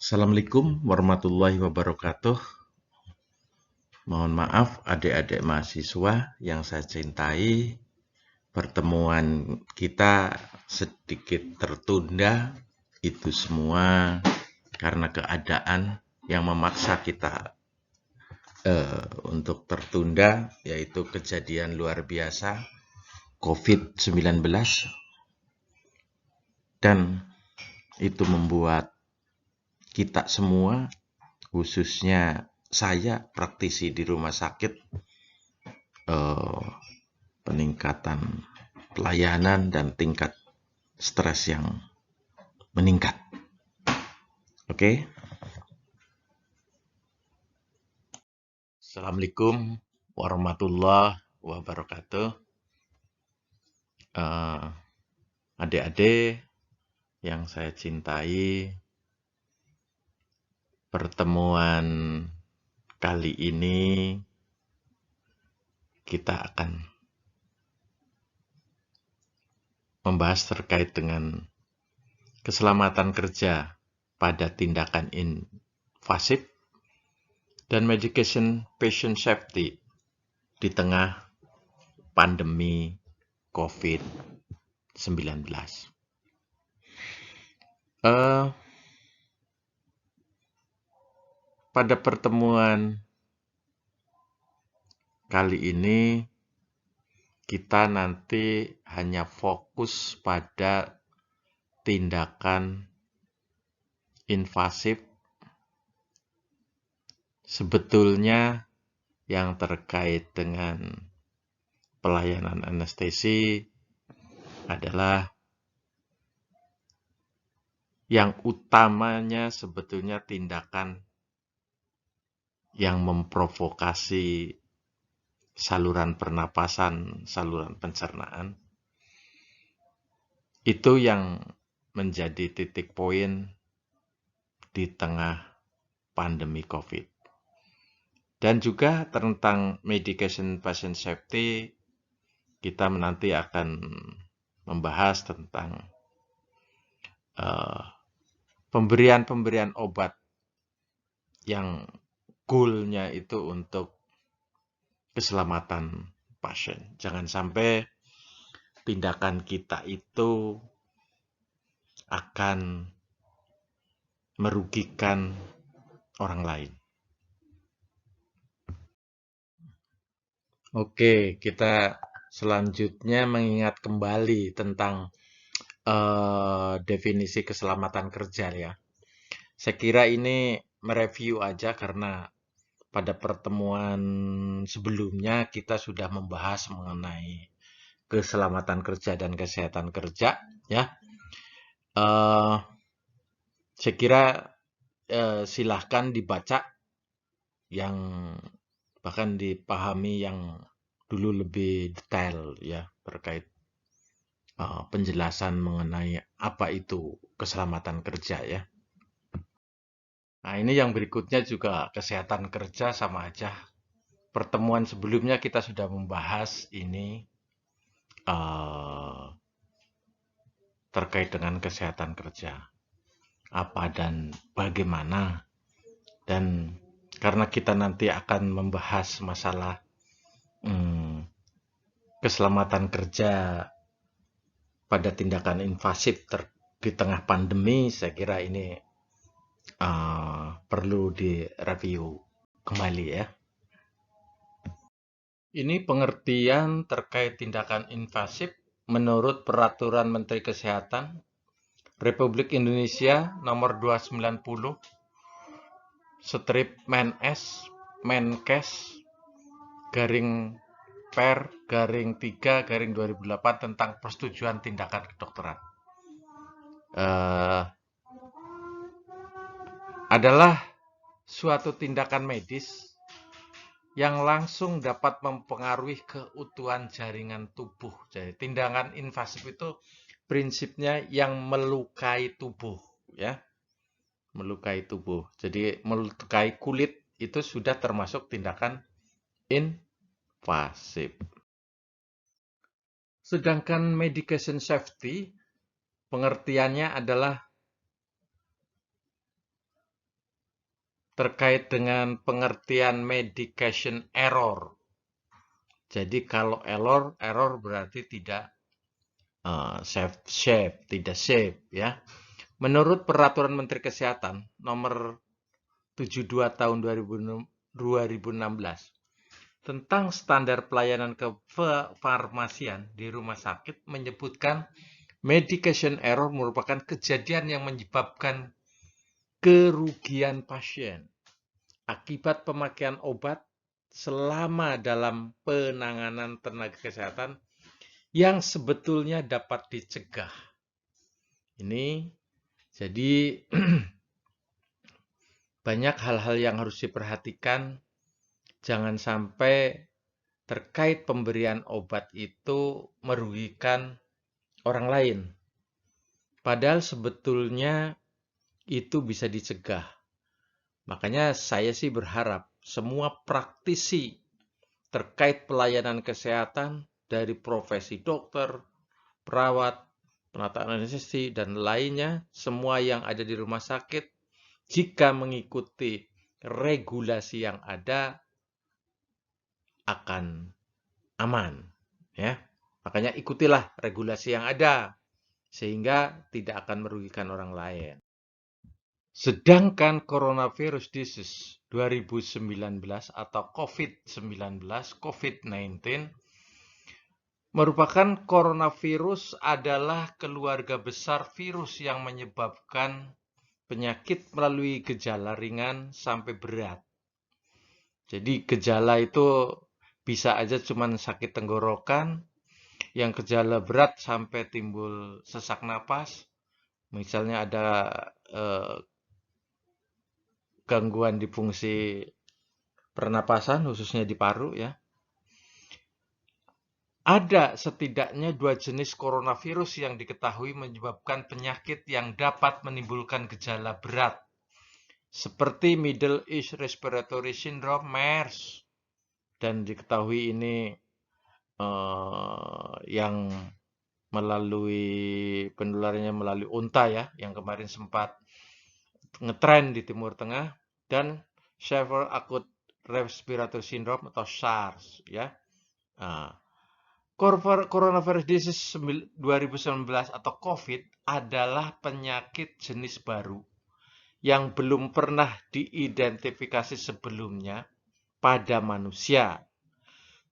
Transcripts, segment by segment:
Assalamualaikum warahmatullahi wabarakatuh. Mohon maaf adik-adik mahasiswa yang saya cintai. Pertemuan kita sedikit tertunda. Itu semua karena keadaan yang memaksa kita untuk tertunda, yaitu kejadian luar biasa COVID-19. Dan itu membuat kita semua, khususnya saya praktisi di rumah sakit, peningkatan pelayanan dan tingkat stres yang meningkat. Oke. Assalamualaikum warahmatullahi wabarakatuh. Adik-adik yang saya cintai, pertemuan kali ini kita akan membahas terkait dengan keselamatan kerja pada tindakan invasif dan medication patient safety di tengah pandemi COVID-19. Pada pertemuan kali ini kita nanti hanya fokus pada tindakan invasif. Sebetulnya yang terkait dengan pelayanan anestesi adalah yang utamanya sebetulnya tindakan yang memprovokasi saluran pernapasan, saluran pencernaan. Itu yang menjadi titik poin di tengah pandemi COVID. Dan juga tentang medication patient safety, kita nanti akan membahas tentang pemberian obat yang goal-nya itu untuk keselamatan pasien. Jangan sampai tindakan kita itu akan merugikan orang lain. Oke, kita selanjutnya mengingat kembali tentang definisi keselamatan kerja ya. Saya kira ini mereview aja karena pada pertemuan sebelumnya kita sudah membahas mengenai keselamatan kerja dan kesehatan kerja ya. Saya kira silahkan dibaca yang bahkan dipahami yang dulu lebih detail ya terkait penjelasan mengenai apa itu keselamatan kerja ya. Nah, ini yang berikutnya juga kesehatan kerja sama aja. Pertemuan sebelumnya kita sudah membahas ini terkait dengan kesehatan kerja. Apa dan bagaimana. Dan karena kita nanti akan membahas masalah keselamatan kerja pada tindakan invasif di tengah pandemi, saya kira ini perlu direview kembali ya. Ini pengertian terkait tindakan invasif menurut Peraturan Menteri Kesehatan Republik Indonesia nomor 290 strip Menkes Menkes garing Per garing 3 garing 2008 tentang persetujuan tindakan kedokteran. Adalah suatu tindakan medis yang langsung dapat mempengaruhi keutuhan jaringan tubuh. Jadi tindakan invasif itu prinsipnya yang melukai tubuh, ya, melukai tubuh. Jadi melukai kulit itu sudah termasuk tindakan invasif. Sedangkan medication safety pengertiannya adalah terkait dengan pengertian medication error. Jadi kalau error berarti tidak tidak safe ya. Menurut Peraturan Menteri Kesehatan nomor 72 tahun 2016 tentang standar pelayanan kefarmasian di rumah sakit menyebutkan medication error merupakan kejadian yang menyebabkan kerugian pasien akibat pemakaian obat selama dalam penanganan tenaga kesehatan yang sebetulnya dapat dicegah. Ini jadi banyak hal-hal yang harus diperhatikan. Jangan sampai terkait pemberian obat itu merugikan orang lain. Padahal sebetulnya itu bisa dicegah. Makanya saya sih berharap semua praktisi terkait pelayanan kesehatan dari profesi dokter, perawat, penata anestesi, dan lainnya, semua yang ada di rumah sakit, jika mengikuti regulasi yang ada, akan aman. Ya, makanya ikutilah regulasi yang ada, sehingga tidak akan merugikan orang lain. Sedangkan coronavirus disease 2019 atau COVID-19 merupakan coronavirus adalah keluarga besar virus yang menyebabkan penyakit melalui gejala ringan sampai berat. Jadi gejala itu bisa aja cuman sakit tenggorokan, yang gejala berat sampai timbul sesak napas. Misalnya ada gangguan di fungsi pernapasan, khususnya di paru ya. Ada setidaknya 2 jenis coronavirus yang diketahui menyebabkan penyakit yang dapat menimbulkan gejala berat, seperti Middle East Respiratory Syndrome (MERS), dan diketahui ini yang penularannya melalui unta ya, yang kemarin sempat ngetren di Timur Tengah, dan Severe Acute Respiratory Syndrome atau SARS ya. Nah, coronavirus disease 2019 atau COVID adalah penyakit jenis baru yang belum pernah diidentifikasi sebelumnya pada manusia.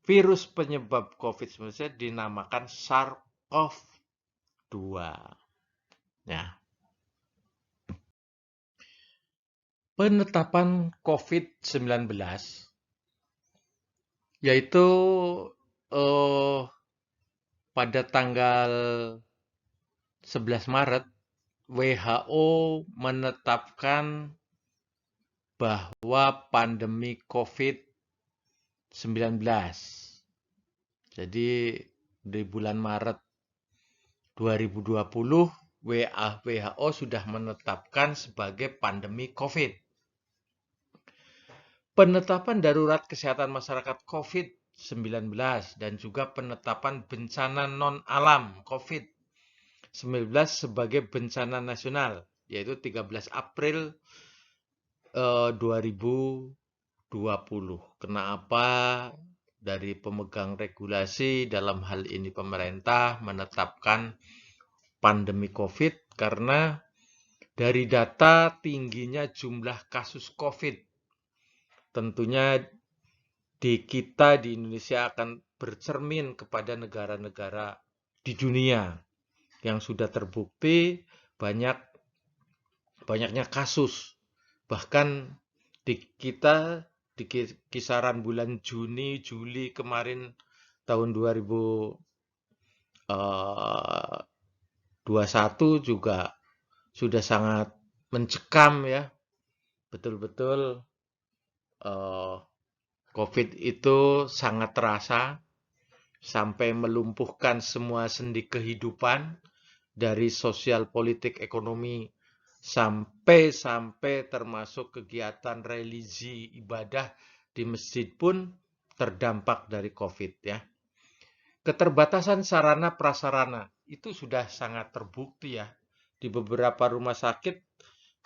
Virus penyebab COVID-19 dinamakan SARS-CoV-2. Ya. Penetapan COVID-19 yaitu pada tanggal 11 Maret WHO menetapkan bahwa pandemi COVID-19. Jadi di bulan Maret 2020 WHO sudah menetapkan sebagai pandemi COVID. Penetapan darurat kesehatan masyarakat COVID-19 dan juga penetapan bencana non-alam COVID-19 sebagai bencana nasional, yaitu 13 April 2020. Kenapa dari pemegang regulasi, dalam hal ini pemerintah, menetapkan pandemi COVID? Karena dari data tingginya jumlah kasus COVID, tentunya di Indonesia akan bercermin kepada negara-negara di dunia yang sudah terbukti banyaknya kasus. Bahkan di kisaran bulan Juni, Juli kemarin tahun 2021 juga sudah sangat mencekam ya. Betul-betul COVID itu sangat terasa sampai melumpuhkan semua sendi kehidupan dari sosial, politik, ekonomi sampai termasuk kegiatan religi ibadah di masjid pun terdampak dari COVID ya. Keterbatasan sarana prasarana itu sudah sangat terbukti ya. Di beberapa rumah sakit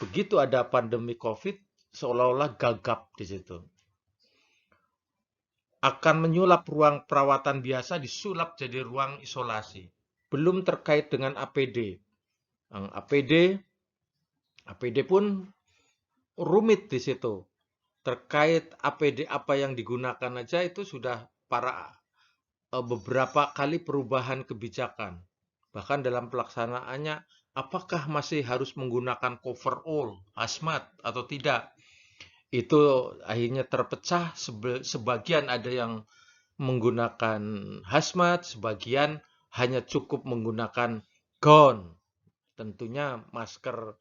begitu ada pandemi COVID seolah-olah gagap di situ. Akan menyulap ruang perawatan biasa disulap jadi ruang isolasi. Belum terkait dengan APD. Yang APD pun rumit di situ. Terkait APD apa yang digunakan aja itu sudah beberapa kali perubahan kebijakan. Bahkan dalam pelaksanaannya, apakah masih harus menggunakan coverall, hazmat, atau tidak? Itu akhirnya terpecah, sebagian ada yang menggunakan hazmat, sebagian hanya cukup menggunakan gown. Tentunya masker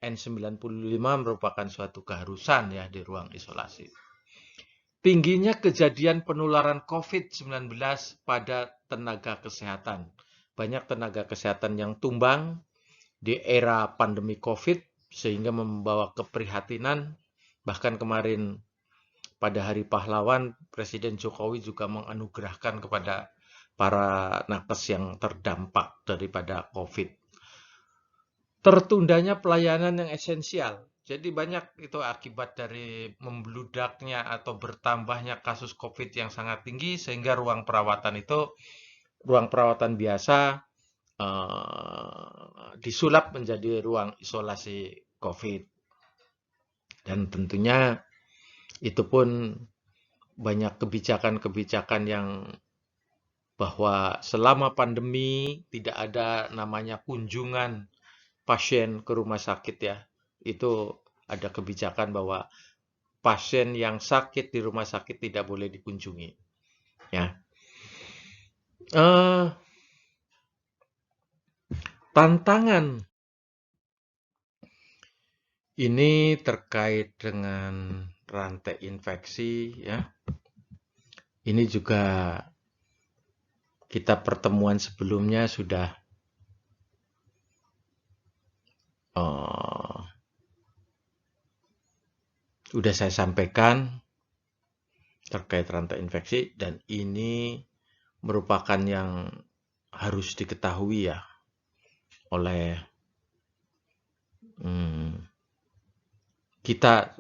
N95 merupakan suatu keharusan ya di ruang isolasi. Tingginya kejadian penularan COVID-19 pada tenaga kesehatan. Banyak tenaga kesehatan yang tumbang di era pandemi COVID sehingga membawa keprihatinan. Bahkan kemarin pada Hari Pahlawan, Presiden Jokowi juga menganugerahkan kepada para nakes yang terdampak daripada COVID. Tertundanya pelayanan yang esensial. Jadi banyak itu akibat dari membludaknya atau bertambahnya kasus COVID yang sangat tinggi sehingga ruang perawatan biasa disulap menjadi ruang isolasi COVID. Dan tentunya itu pun banyak kebijakan-kebijakan yang bahwa selama pandemi tidak ada namanya kunjungan pasien ke rumah sakit ya. Itu ada kebijakan bahwa pasien yang sakit di rumah sakit tidak boleh dikunjungi. Ya. Tantangan ini terkait dengan rantai infeksi ya. Ini juga kita pertemuan sebelumnya sudah saya sampaikan terkait rantai infeksi dan ini merupakan yang harus diketahui ya oleh kita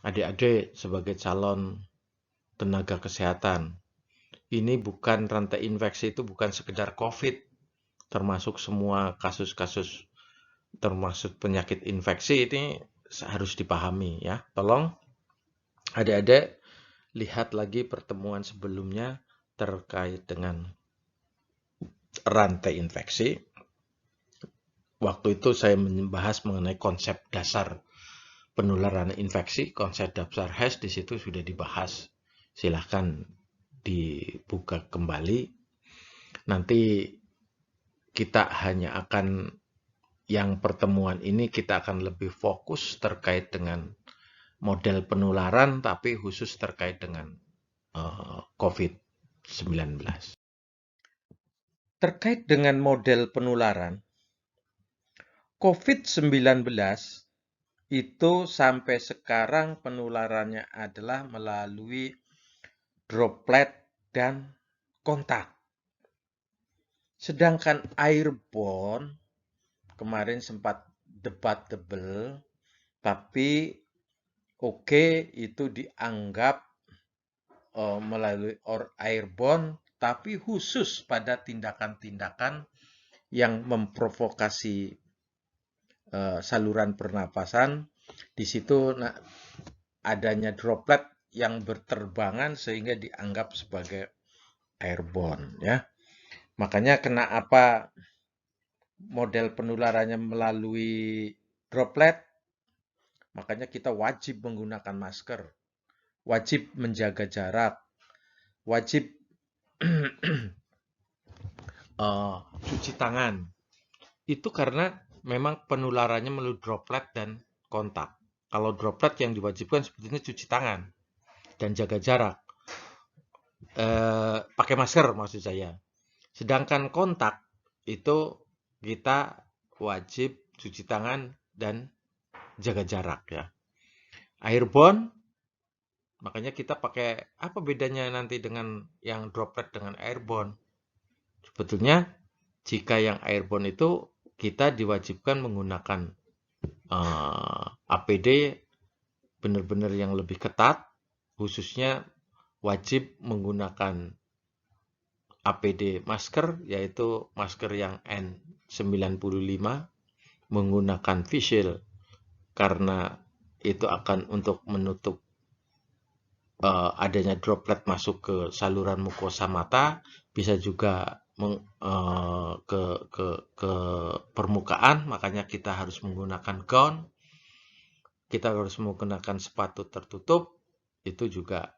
adik-adik sebagai calon tenaga kesehatan. Ini bukan rantai infeksi itu bukan sekedar COVID, termasuk semua kasus-kasus termasuk penyakit infeksi ini harus dipahami ya. Tolong adik-adik lihat lagi pertemuan sebelumnya terkait dengan rantai infeksi. Waktu itu saya membahas mengenai konsep dasar penularan infeksi, konsep dasar HES di situ sudah dibahas. Silahkan dibuka kembali. Nanti kita hanya akan yang pertemuan ini kita akan lebih fokus terkait dengan model penularan tapi khusus terkait dengan COVID-19. Terkait dengan model penularan, COVID-19 itu sampai sekarang penularannya adalah melalui droplet dan kontak. Sedangkan airborne kemarin sempat debatable, tapi itu dianggap melalui airborne, tapi khusus pada tindakan-tindakan yang memprovokasi saluran pernapasan. Di situ adanya droplet yang berterbangan sehingga dianggap sebagai airborne ya. Makanya kenapa model penularannya melalui droplet, makanya kita wajib menggunakan masker, wajib menjaga jarak, wajib cuci tangan. Itu karena memang penularannya melalui droplet dan kontak. Kalau droplet yang diwajibkan sebetulnya cuci tangan dan jaga jarak. Pakai masker maksud saya. Sedangkan kontak itu kita wajib cuci tangan dan jaga jarak ya. Airborne, makanya kita pakai apa bedanya nanti dengan yang droplet dengan airborne? Sebetulnya jika yang airborne itu kita diwajibkan menggunakan APD benar-benar yang lebih ketat, khususnya wajib menggunakan APD masker, yaitu masker yang N95, menggunakan face shield, karena itu akan untuk menutup adanya droplet masuk ke saluran mukosa mata, bisa juga ke permukaan, makanya kita harus menggunakan gown, kita harus menggunakan sepatu tertutup, itu juga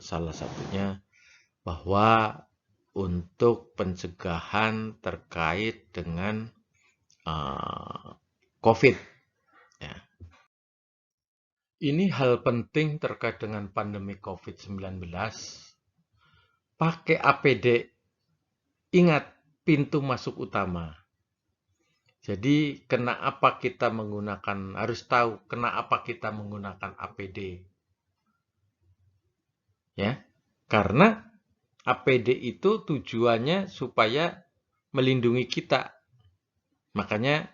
salah satunya bahwa untuk pencegahan terkait dengan COVID. Ya. Ini hal penting terkait dengan pandemi COVID-19. Pakai APD, ingat pintu masuk utama. Jadi kenapa kita menggunakan, harus tahu kenapa kita menggunakan APD. Ya, karena APD itu tujuannya supaya melindungi kita. Makanya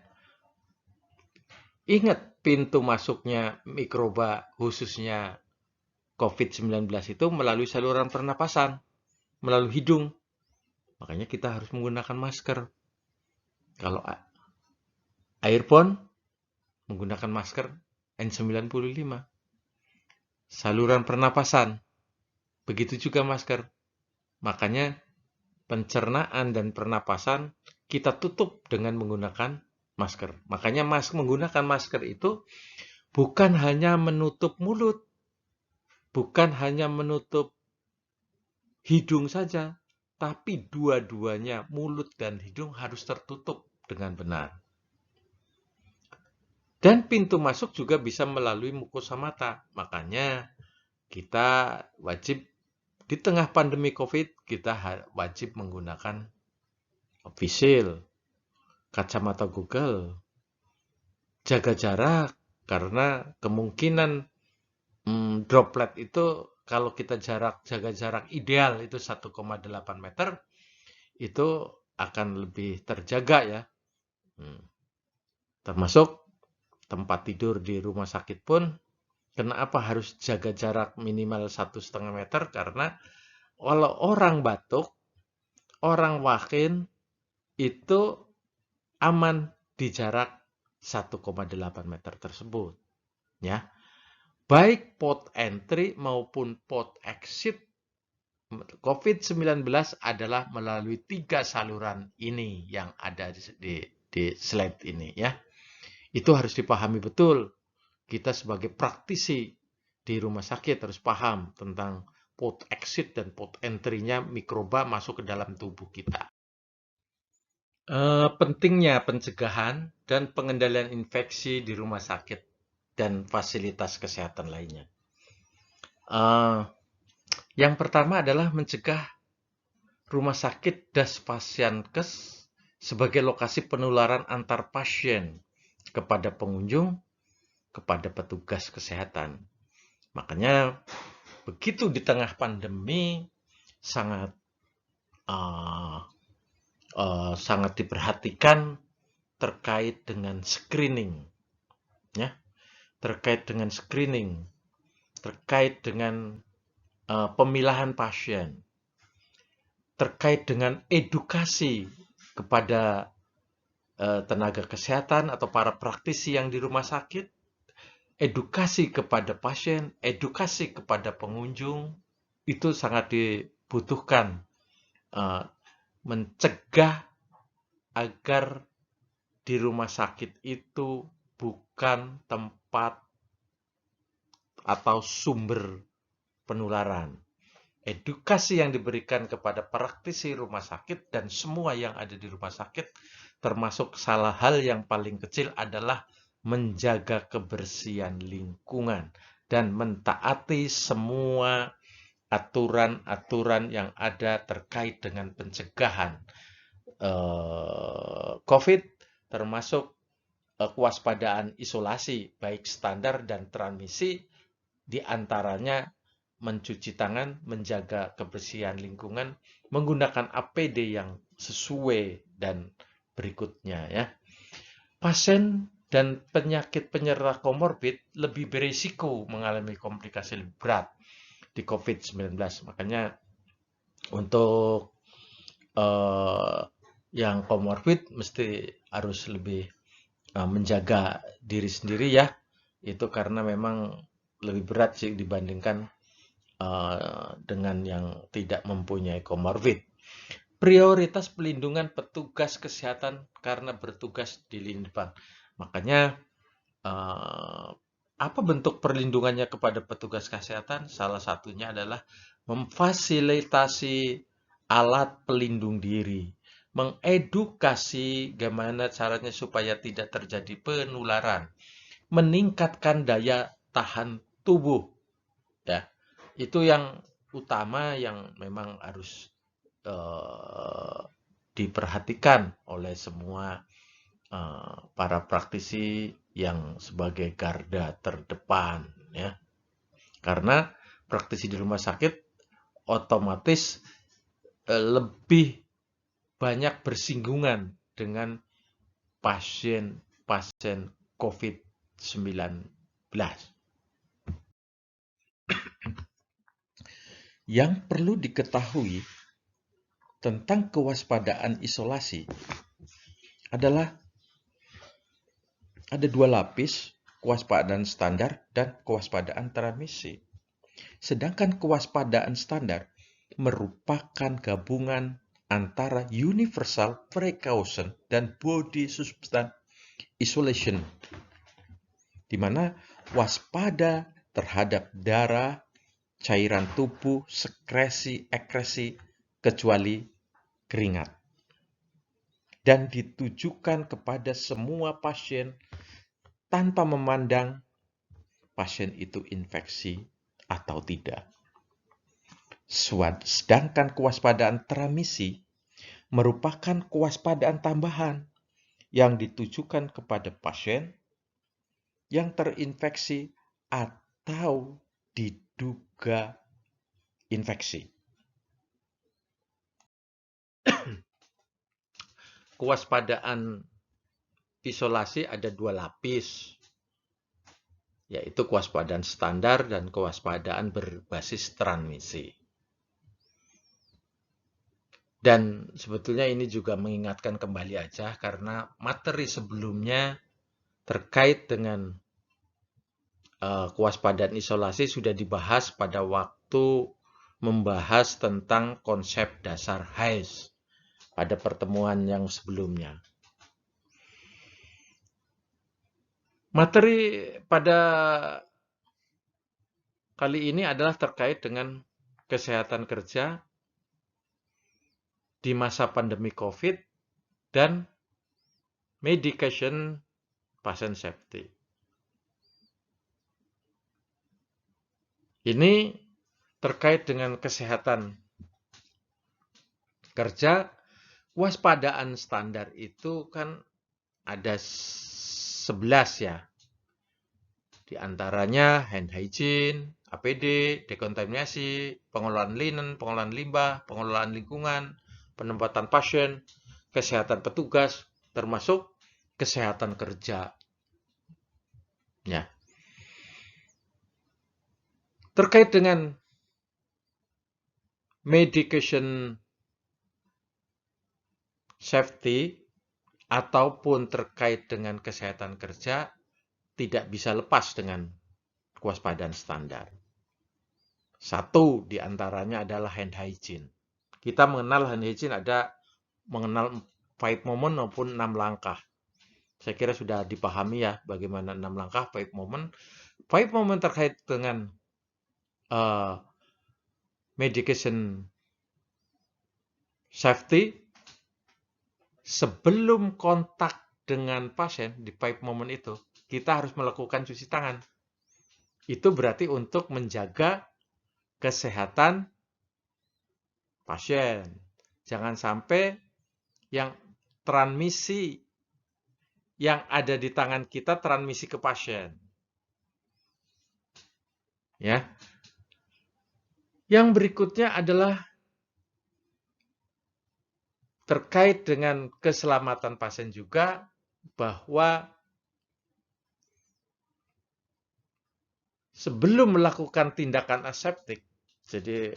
ingat pintu masuknya mikroba khususnya COVID-19 itu melalui saluran pernapasan, melalui hidung. Makanya kita harus menggunakan masker. Kalau airborne, menggunakan masker N95. Saluran pernapasan, begitu juga masker. Makanya pencernaan dan pernapasan kita tutup dengan menggunakan masker. Makanya menggunakan masker itu bukan hanya menutup mulut, bukan hanya menutup hidung saja, tapi dua-duanya mulut dan hidung harus tertutup dengan benar. Dan pintu masuk juga bisa melalui mukosa mata. Makanya kita wajib di tengah pandemi COVID, kita wajib menggunakan face shield, kacamata Google, jaga jarak, karena kemungkinan droplet itu kalau kita jaga jarak ideal itu 1,8 meter, itu akan lebih terjaga ya. Termasuk tempat tidur di rumah sakit pun, kenapa harus jaga jarak minimal 1,5 meter? Karena kalau orang batuk, orang wakin itu aman di jarak 1,8 meter tersebut. Ya. Baik port entry maupun port exit COVID-19 adalah melalui 3 saluran ini yang ada di slide ini ya. Itu harus dipahami betul. Kita sebagai praktisi di rumah sakit harus paham tentang port exit dan port entry-nya mikroba masuk ke dalam tubuh kita. Pentingnya pencegahan dan pengendalian infeksi di rumah sakit dan fasilitas kesehatan lainnya. Yang pertama adalah mencegah rumah sakit dan pasienkes sebagai lokasi penularan antar pasien kepada pengunjung, kepada petugas kesehatan. Makanya begitu di tengah pandemi sangat diperhatikan terkait dengan screening, ya, terkait dengan screening, terkait dengan pemilahan pasien, terkait dengan edukasi kepada tenaga kesehatan atau para praktisi yang di rumah sakit, edukasi kepada pasien, edukasi kepada pengunjung, itu sangat dibutuhkan. Mencegah agar di rumah sakit itu bukan tempat atau sumber penularan. Edukasi yang diberikan kepada praktisi rumah sakit dan semua yang ada di rumah sakit, termasuk salah hal yang paling kecil adalah menjaga kebersihan lingkungan dan mentaati semua aturan-aturan yang ada terkait dengan pencegahan COVID, termasuk kewaspadaan isolasi, baik standar dan transmisi, diantaranya mencuci tangan, menjaga kebersihan lingkungan, menggunakan APD yang sesuai dan berikutnya ya. Pasien Dan penyakit penyerta komorbid lebih berisiko mengalami komplikasi lebih berat di COVID-19. Makanya untuk yang komorbid mesti harus lebih menjaga diri sendiri ya. Itu karena memang lebih berat sih dibandingkan dengan yang tidak mempunyai komorbid. Prioritas pelindungan petugas kesehatan karena bertugas di lini depan. Makanya apa bentuk perlindungannya kepada petugas kesehatan? Salah satunya adalah memfasilitasi alat pelindung diri, mengedukasi gimana caranya supaya tidak terjadi penularan, meningkatkan daya tahan tubuh. Ya, itu yang utama yang memang harus diperhatikan oleh semua para praktisi yang sebagai garda terdepan ya. Karena praktisi di rumah sakit otomatis lebih banyak bersinggungan dengan pasien-pasien COVID-19. Yang perlu diketahui tentang kewaspadaan isolasi adalah ada 2 lapis, kewaspadaan standar dan kewaspadaan transmisi. Sedangkan kewaspadaan standar merupakan gabungan antara universal precaution dan body substance isolation, di mana waspada terhadap darah, cairan tubuh, sekresi, ekresi, kecuali keringat. Dan ditujukan kepada semua pasien tanpa memandang pasien itu infeksi atau tidak. Sedangkan kewaspadaan transmisi merupakan kewaspadaan tambahan yang ditujukan kepada pasien yang terinfeksi atau diduga infeksi. Kewaspadaan isolasi ada 2 lapis, yaitu kewaspadaan standar dan kewaspadaan berbasis transmisi. Dan sebetulnya ini juga mengingatkan kembali aja karena materi sebelumnya terkait dengan kewaspadaan isolasi sudah dibahas pada waktu membahas tentang konsep dasar HAIS pada pertemuan yang sebelumnya. Materi pada kali ini adalah terkait dengan kesehatan kerja di masa pandemi COVID dan medication patient safety. Ini terkait dengan kesehatan kerja. Waspadaan standar itu kan ada 11 ya. Di antaranya hand hygiene, APD, dekontaminasi, pengelolaan linen, pengelolaan limbah, pengelolaan lingkungan, penempatan pasien, kesehatan petugas, termasuk kesehatan kerja. Ya. Terkait dengan medication safety ataupun terkait dengan kesehatan kerja tidak bisa lepas dengan kewaspadaan standar. Satu di antaranya adalah hand hygiene. Kita mengenal hand hygiene mengenal 5 moment maupun 6 langkah. Saya kira sudah dipahami ya bagaimana 6 langkah 5 moment. 5 moment terkait dengan medication safety. Sebelum kontak dengan pasien di 5 moment itu, kita harus melakukan cuci tangan. Itu berarti untuk menjaga kesehatan pasien. Jangan sampai yang transmisi yang ada di tangan kita transmisi ke pasien. Ya. Yang berikutnya adalah terkait dengan keselamatan pasien juga, bahwa sebelum melakukan tindakan aseptik, jadi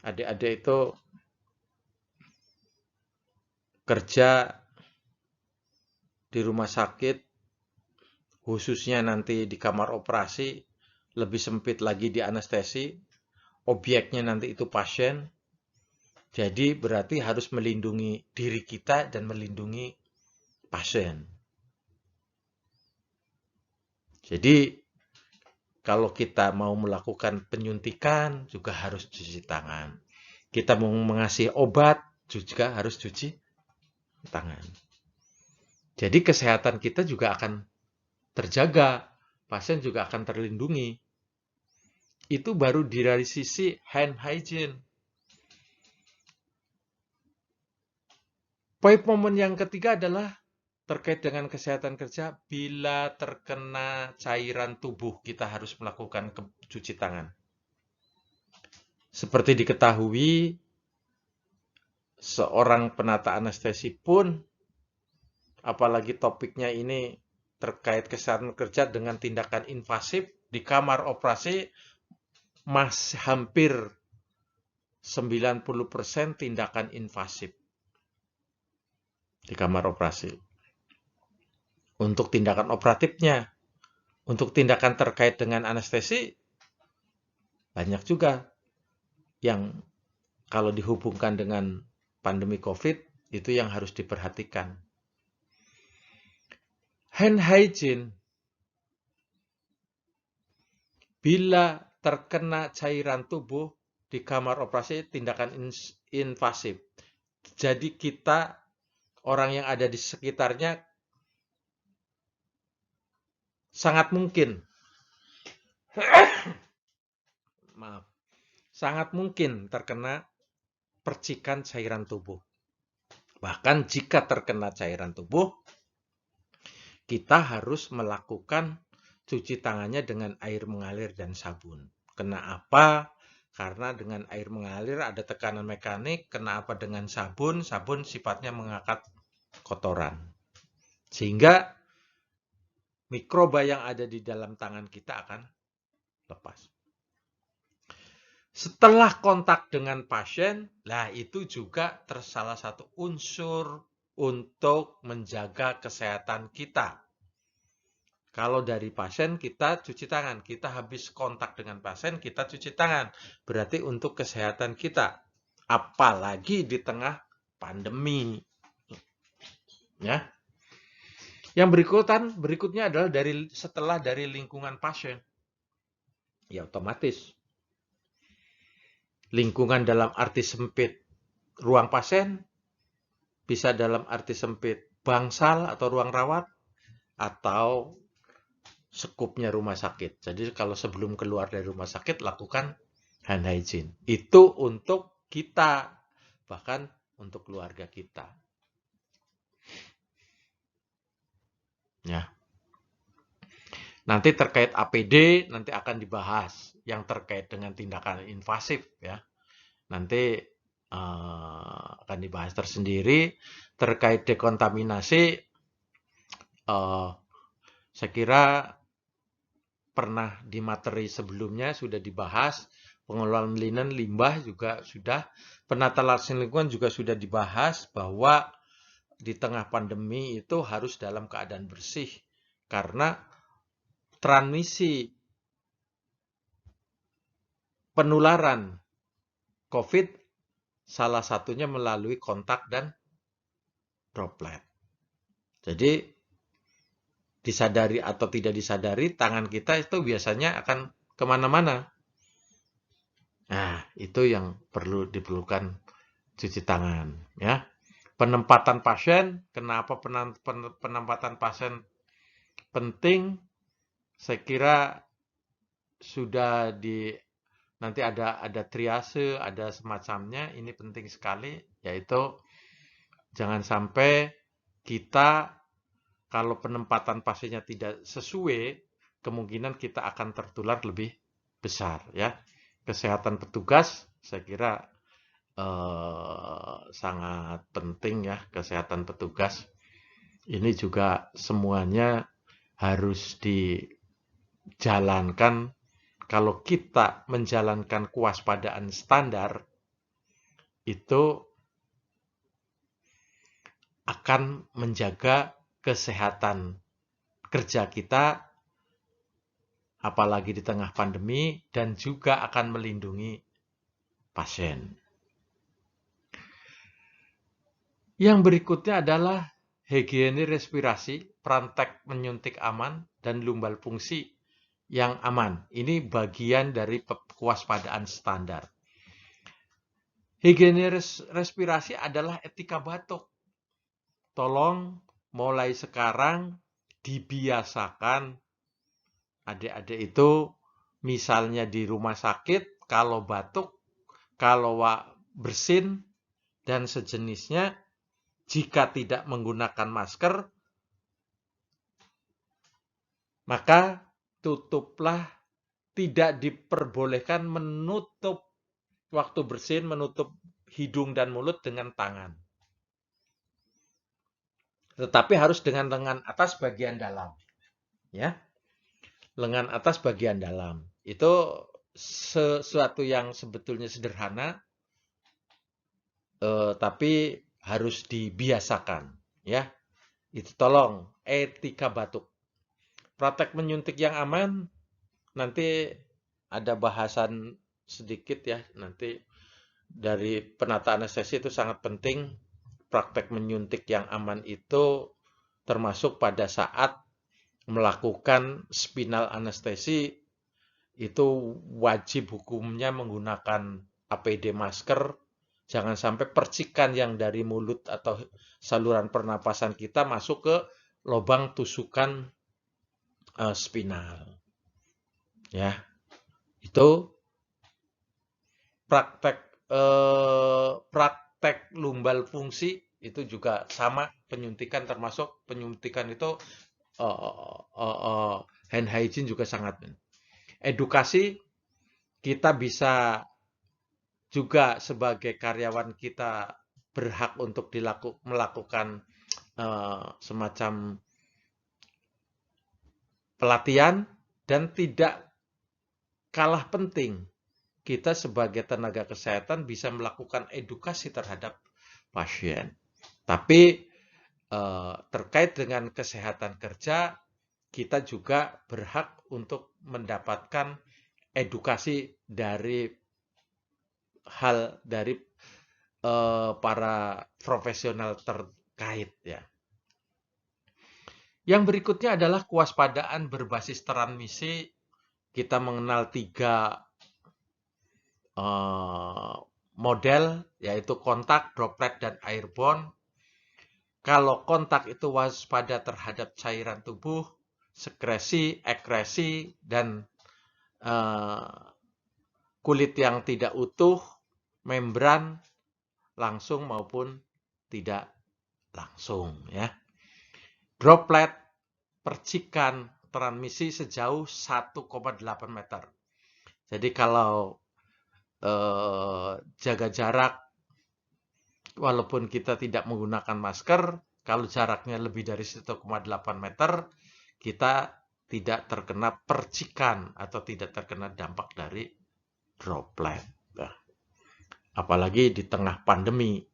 adik-adik itu kerja di rumah sakit, khususnya nanti di kamar operasi, lebih sempit lagi di anestesi, objeknya nanti itu pasien, jadi berarti harus melindungi diri kita dan melindungi pasien. Jadi kalau kita mau melakukan penyuntikan juga harus cuci tangan. Kita mau mengasih obat juga harus cuci tangan. Jadi kesehatan kita juga akan terjaga, pasien juga akan terlindungi. Itu baru dari sisi hand hygiene. Poin momen yang ketiga adalah terkait dengan kesehatan kerja. Bila terkena cairan tubuh, kita harus melakukan cuci tangan. Seperti diketahui, seorang penata anestesi pun, apalagi topiknya ini terkait kesehatan kerja dengan tindakan invasif di kamar operasi, masih hampir 90% tindakan invasif di kamar operasi. Untuk tindakan operatifnya, untuk tindakan terkait dengan anestesi, banyak juga yang kalau dihubungkan dengan pandemi COVID, itu yang harus diperhatikan. Hand hygiene, bila terkena cairan tubuh di kamar operasi, tindakan invasif. Jadi kita, orang yang ada di sekitarnya, sangat mungkin, sangat mungkin terkena percikan cairan tubuh. Bahkan jika terkena cairan tubuh, kita harus melakukan cuci tangannya dengan air mengalir dan sabun. Kenapa? Karena dengan air mengalir ada tekanan mekanik. Kenapa dengan sabun? Sabun sifatnya mengangkat kotoran. Sehingga mikroba yang ada di dalam tangan kita akan lepas. Setelah kontak dengan pasien, lah itu juga salah satu unsur untuk menjaga kesehatan kita. Kalau dari pasien kita cuci tangan, kita habis kontak dengan pasien, kita cuci tangan. Berarti untuk kesehatan kita. Apalagi di tengah pandemi. Ya. Yang berikutnya adalah setelah dari lingkungan pasien. Ya otomatis. Lingkungan dalam arti sempit ruang pasien, bisa dalam arti sempit bangsal atau ruang rawat, atau sekupnya rumah sakit. Jadi kalau sebelum keluar dari rumah sakit, lakukan hand hygiene. Itu untuk kita, bahkan untuk keluarga kita. Ya. Nanti terkait APD, nanti akan dibahas yang terkait dengan tindakan invasif. Ya. Nanti akan dibahas tersendiri. Terkait dekontaminasi, saya kira pernah di materi sebelumnya sudah dibahas. Pengelolaan linen limbah juga sudah. Penata laksana lingkungan juga sudah dibahas bahwa di tengah pandemi itu harus dalam keadaan bersih. Karena transmisi penularan COVID salah satunya melalui kontak dan droplet. Jadi disadari atau tidak disadari, tangan kita itu biasanya akan kemana-mana. Nah, itu yang perlu diperlukan cuci tangan. Ya. Penempatan pasien, kenapa penempatan pasien penting? Saya kira sudah nanti ada triase, ada semacamnya. Ini penting sekali, yaitu jangan sampai kita kalau penempatan pasiennya tidak sesuai, kemungkinan kita akan tertular lebih besar. Ya, kesehatan petugas, saya kira sangat penting ya, kesehatan petugas. Ini juga semuanya harus jalankan, kalau kita menjalankan kewaspadaan standar, itu akan menjaga kesehatan kerja kita, apalagi di tengah pandemi, dan juga akan melindungi pasien. Yang berikutnya adalah higiene respirasi, praktek menyuntik aman, dan lumbal fungsi yang aman. Ini bagian dari kewaspadaan standar. Higiene respirasi adalah etika batuk. Tolong mulai sekarang dibiasakan adik-adik itu, misalnya di rumah sakit, kalau batuk, kalau bersin, dan sejenisnya, jika tidak menggunakan masker, maka tutuplah, tidak diperbolehkan menutup waktu bersin, menutup hidung dan mulut dengan tangan. Tetapi harus dengan lengan atas bagian dalam. Ya, lengan atas bagian dalam. Itu sesuatu yang sebetulnya sederhana, tapi harus dibiasakan. Ya, itu tolong etika batuk. Praktek menyuntik yang aman, nanti ada bahasan sedikit ya, nanti dari penata anestesi itu sangat penting. Praktek menyuntik yang aman itu termasuk pada saat melakukan spinal anestesi, itu wajib hukumnya menggunakan APD masker. Jangan sampai percikan yang dari mulut atau saluran pernapasan kita masuk ke lubang tusukan spinal. Ya, itu praktek lumbal fungsi itu juga sama, penyuntikan, termasuk penyuntikan itu hand hygiene juga sangat. Edukasi, kita bisa juga sebagai karyawan kita berhak untuk melakukan semacam pelatihan, dan tidak kalah penting, kita sebagai tenaga kesehatan bisa melakukan edukasi terhadap pasien. Tapi terkait dengan kesehatan kerja, kita juga berhak untuk mendapatkan edukasi dari para profesional terkait ya. Yang berikutnya adalah kewaspadaan berbasis transmisi. Kita mengenal 3 model, yaitu kontak, droplet, dan airborne. Kalau kontak itu waspada terhadap cairan tubuh, sekresi, ekresi, dan kulit yang tidak utuh, membran, langsung maupun tidak langsung ya. Droplet, percikan transmisi sejauh 1,8 meter. Jadi kalau jaga jarak, walaupun kita tidak menggunakan masker, kalau jaraknya lebih dari 1,8 meter, kita tidak terkena percikan atau tidak terkena dampak dari droplet. Nah, apalagi di tengah pandemi,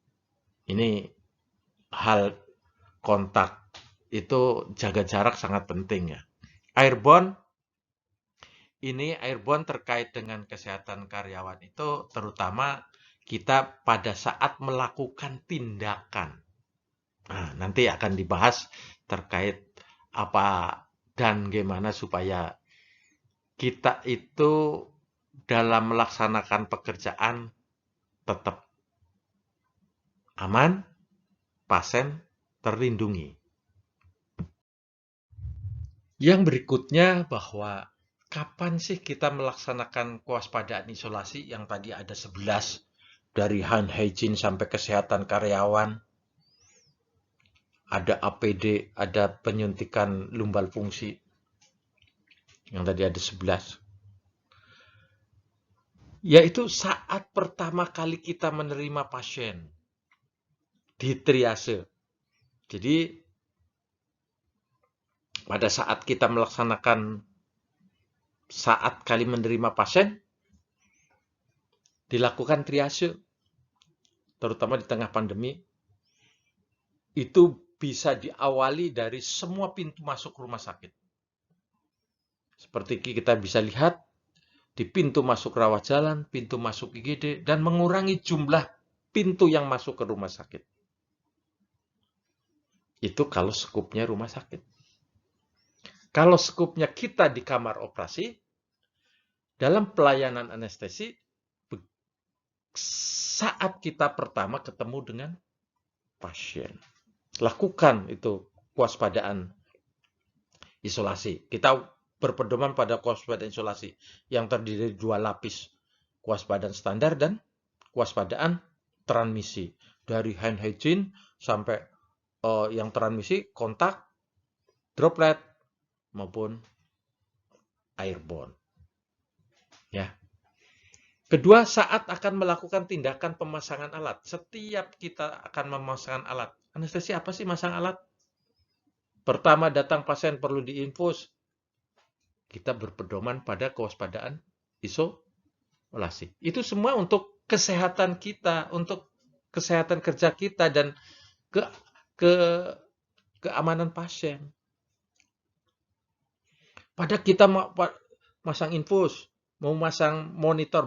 ini hal kontak itu jaga jarak sangat penting ya. Airborne, ini airborne terkait dengan kesehatan karyawan itu terutama kita pada saat melakukan tindakan. Nah, nanti akan dibahas terkait apa dan gimana supaya kita itu dalam melaksanakan pekerjaan tetap aman, pasien terlindungi. Yang berikutnya bahwa kapan sih kita melaksanakan kewaspadaan isolasi yang tadi ada 11, dari hand hygiene sampai kesehatan karyawan, ada APD, ada penyuntikan lumbal fungsi, yang tadi ada 11. Yaitu saat pertama kali kita menerima pasien di triase. Jadi pada saat kita melaksanakan saat kali menerima pasien, dilakukan triase, terutama di tengah pandemi, itu bisa diawali dari semua pintu masuk rumah sakit. Seperti kita bisa lihat, di pintu masuk rawat jalan, pintu masuk IGD, dan mengurangi jumlah pintu yang masuk ke rumah sakit. Itu kalau skupnya rumah sakit. Kalau skupnya kita di kamar operasi, dalam pelayanan anestesi, saat kita pertama ketemu dengan pasien, lakukan itu kewaspadaan isolasi. Kita berpedoman pada kewaspadaan isolasi yang terdiri dari 2 lapis, kewaspadaan standar dan kewaspadaan transmisi. Dari hand hygiene sampai yang transmisi, kontak, droplet, maupun airborne. Ya. Kedua, saat akan melakukan tindakan pemasangan alat. Setiap kita akan memasang alat. Anestesi apa sih masang alat? Pertama datang pasien perlu diinfus. Kita berpedoman pada kewaspadaan isolasi. Itu semua untuk kesehatan kita, untuk kesehatan kerja kita, dan keamanan pasien. Pada kita masang infus, mau masang monitor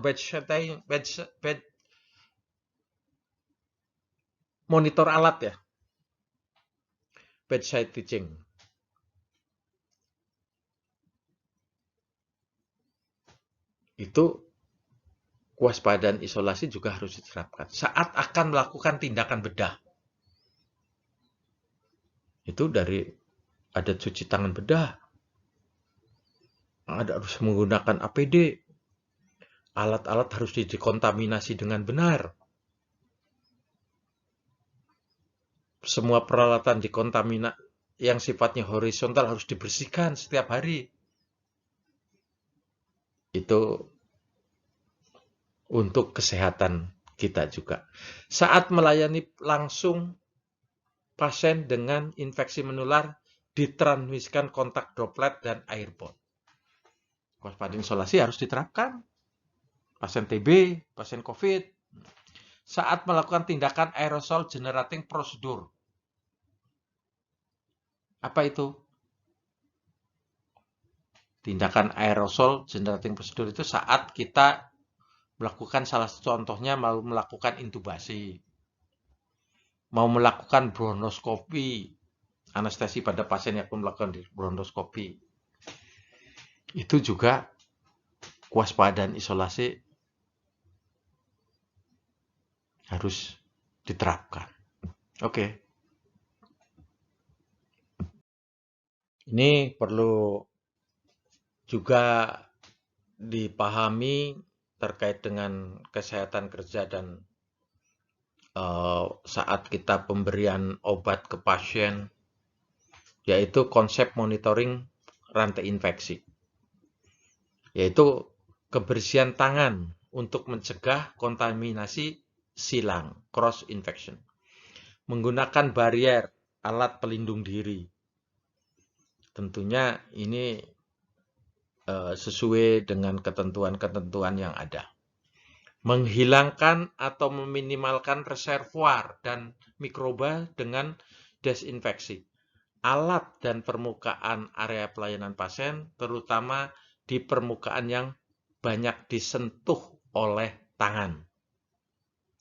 monitor alat ya, bedside teaching. Itu kewaspadaan isolasi juga harus diterapkan. Saat akan melakukan tindakan bedah, itu dari ada cuci tangan bedah, ada harus menggunakan APD, alat-alat harus dikontaminasi dengan benar. Semua peralatan dikontaminasi yang sifatnya horizontal harus dibersihkan setiap hari. Itu untuk kesehatan kita juga. Saat melayani langsung pasien dengan infeksi menular, ditransmisikan kontak droplet dan airborne. Kewaspadaan isolasi harus diterapkan. Pasien TB, pasien COVID. Saat melakukan tindakan aerosol generating procedure. Apa itu? Tindakan aerosol generating procedure itu saat kita melakukan, salah satu contohnya mau melakukan intubasi, mau melakukan bronkoskopi, anestesi pada pasien yang melakukan bronkoskopi. Itu juga kewaspadaan isolasi harus diterapkan. Oke. Ini perlu juga dipahami terkait dengan kesehatan kerja dan saat kita pemberian obat ke pasien, yaitu konsep monitoring rantai infeksi, yaitu kebersihan tangan untuk mencegah kontaminasi silang, cross infection, menggunakan barrier, alat pelindung diri. Tentunya ini sesuai dengan ketentuan-ketentuan yang ada. Menghilangkan atau meminimalkan reservoir dan mikroba dengan desinfeksi. Alat dan permukaan area pelayanan pasien, terutama di permukaan yang banyak disentuh oleh tangan.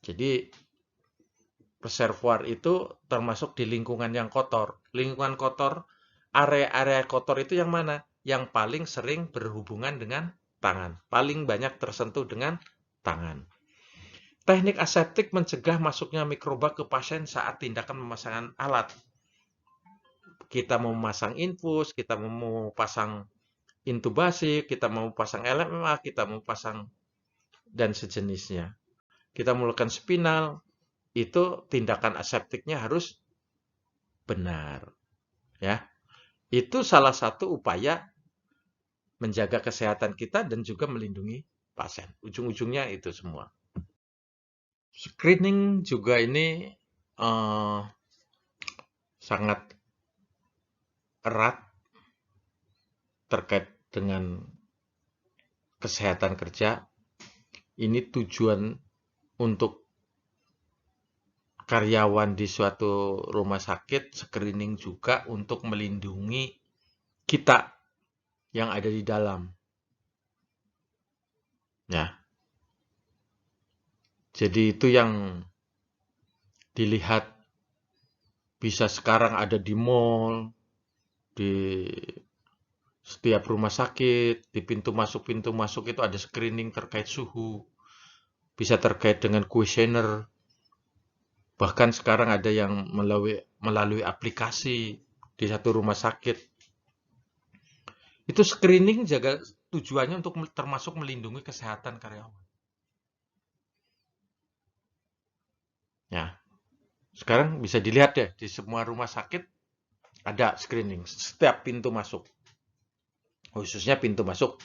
Jadi, reservoir itu termasuk di lingkungan yang kotor. Lingkungan kotor, area-area kotor itu yang mana? Yang paling sering berhubungan dengan tangan. Paling banyak tersentuh dengan tangan. Teknik aseptik mencegah masuknya mikroba ke pasien saat tindakan pemasangan alat. Kita mau memasang infus, kita mau pasang intubasi, kita mau pasang LMA, kita mau pasang dan sejenisnya. Kita melakukan spinal, itu tindakan aseptiknya harus benar. Ya. Itu salah satu upaya menjaga kesehatan kita dan juga melindungi pasien. Ujung-ujungnya itu semua. Screening juga ini sangat erat terkait dengan kesehatan kerja. Ini tujuan untuk karyawan di suatu rumah sakit, screening juga untuk melindungi kita yang ada di dalam. Ya, jadi itu yang dilihat. Bisa sekarang ada di mall, di setiap rumah sakit, di pintu masuk itu ada screening terkait suhu. Bisa terkait dengan kuesioner. Bahkan sekarang ada yang melalui aplikasi di satu rumah sakit. Itu screening jaga tujuannya untuk termasuk melindungi kesehatan karyawan. Ya, sekarang bisa dilihat deh di semua rumah sakit ada screening setiap pintu masuk. Khususnya pintu masuk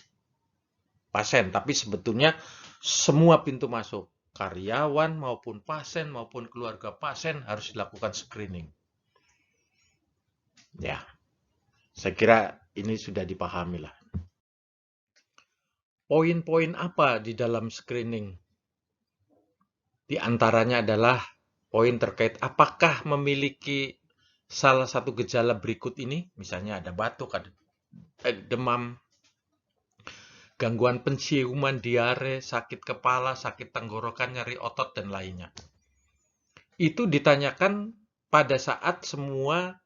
pasien, tapi sebetulnya semua pintu masuk karyawan maupun pasien maupun keluarga pasien harus dilakukan screening. Ya, saya kira ini sudah dipahami lah. Poin-poin apa di dalam screening? Di antaranya adalah poin terkait apakah memiliki salah satu gejala berikut ini, misalnya ada batuk, ada demam, gangguan penciuman, diare, sakit kepala, sakit tenggorokan, nyeri otot, dan lainnya. Itu ditanyakan pada saat semua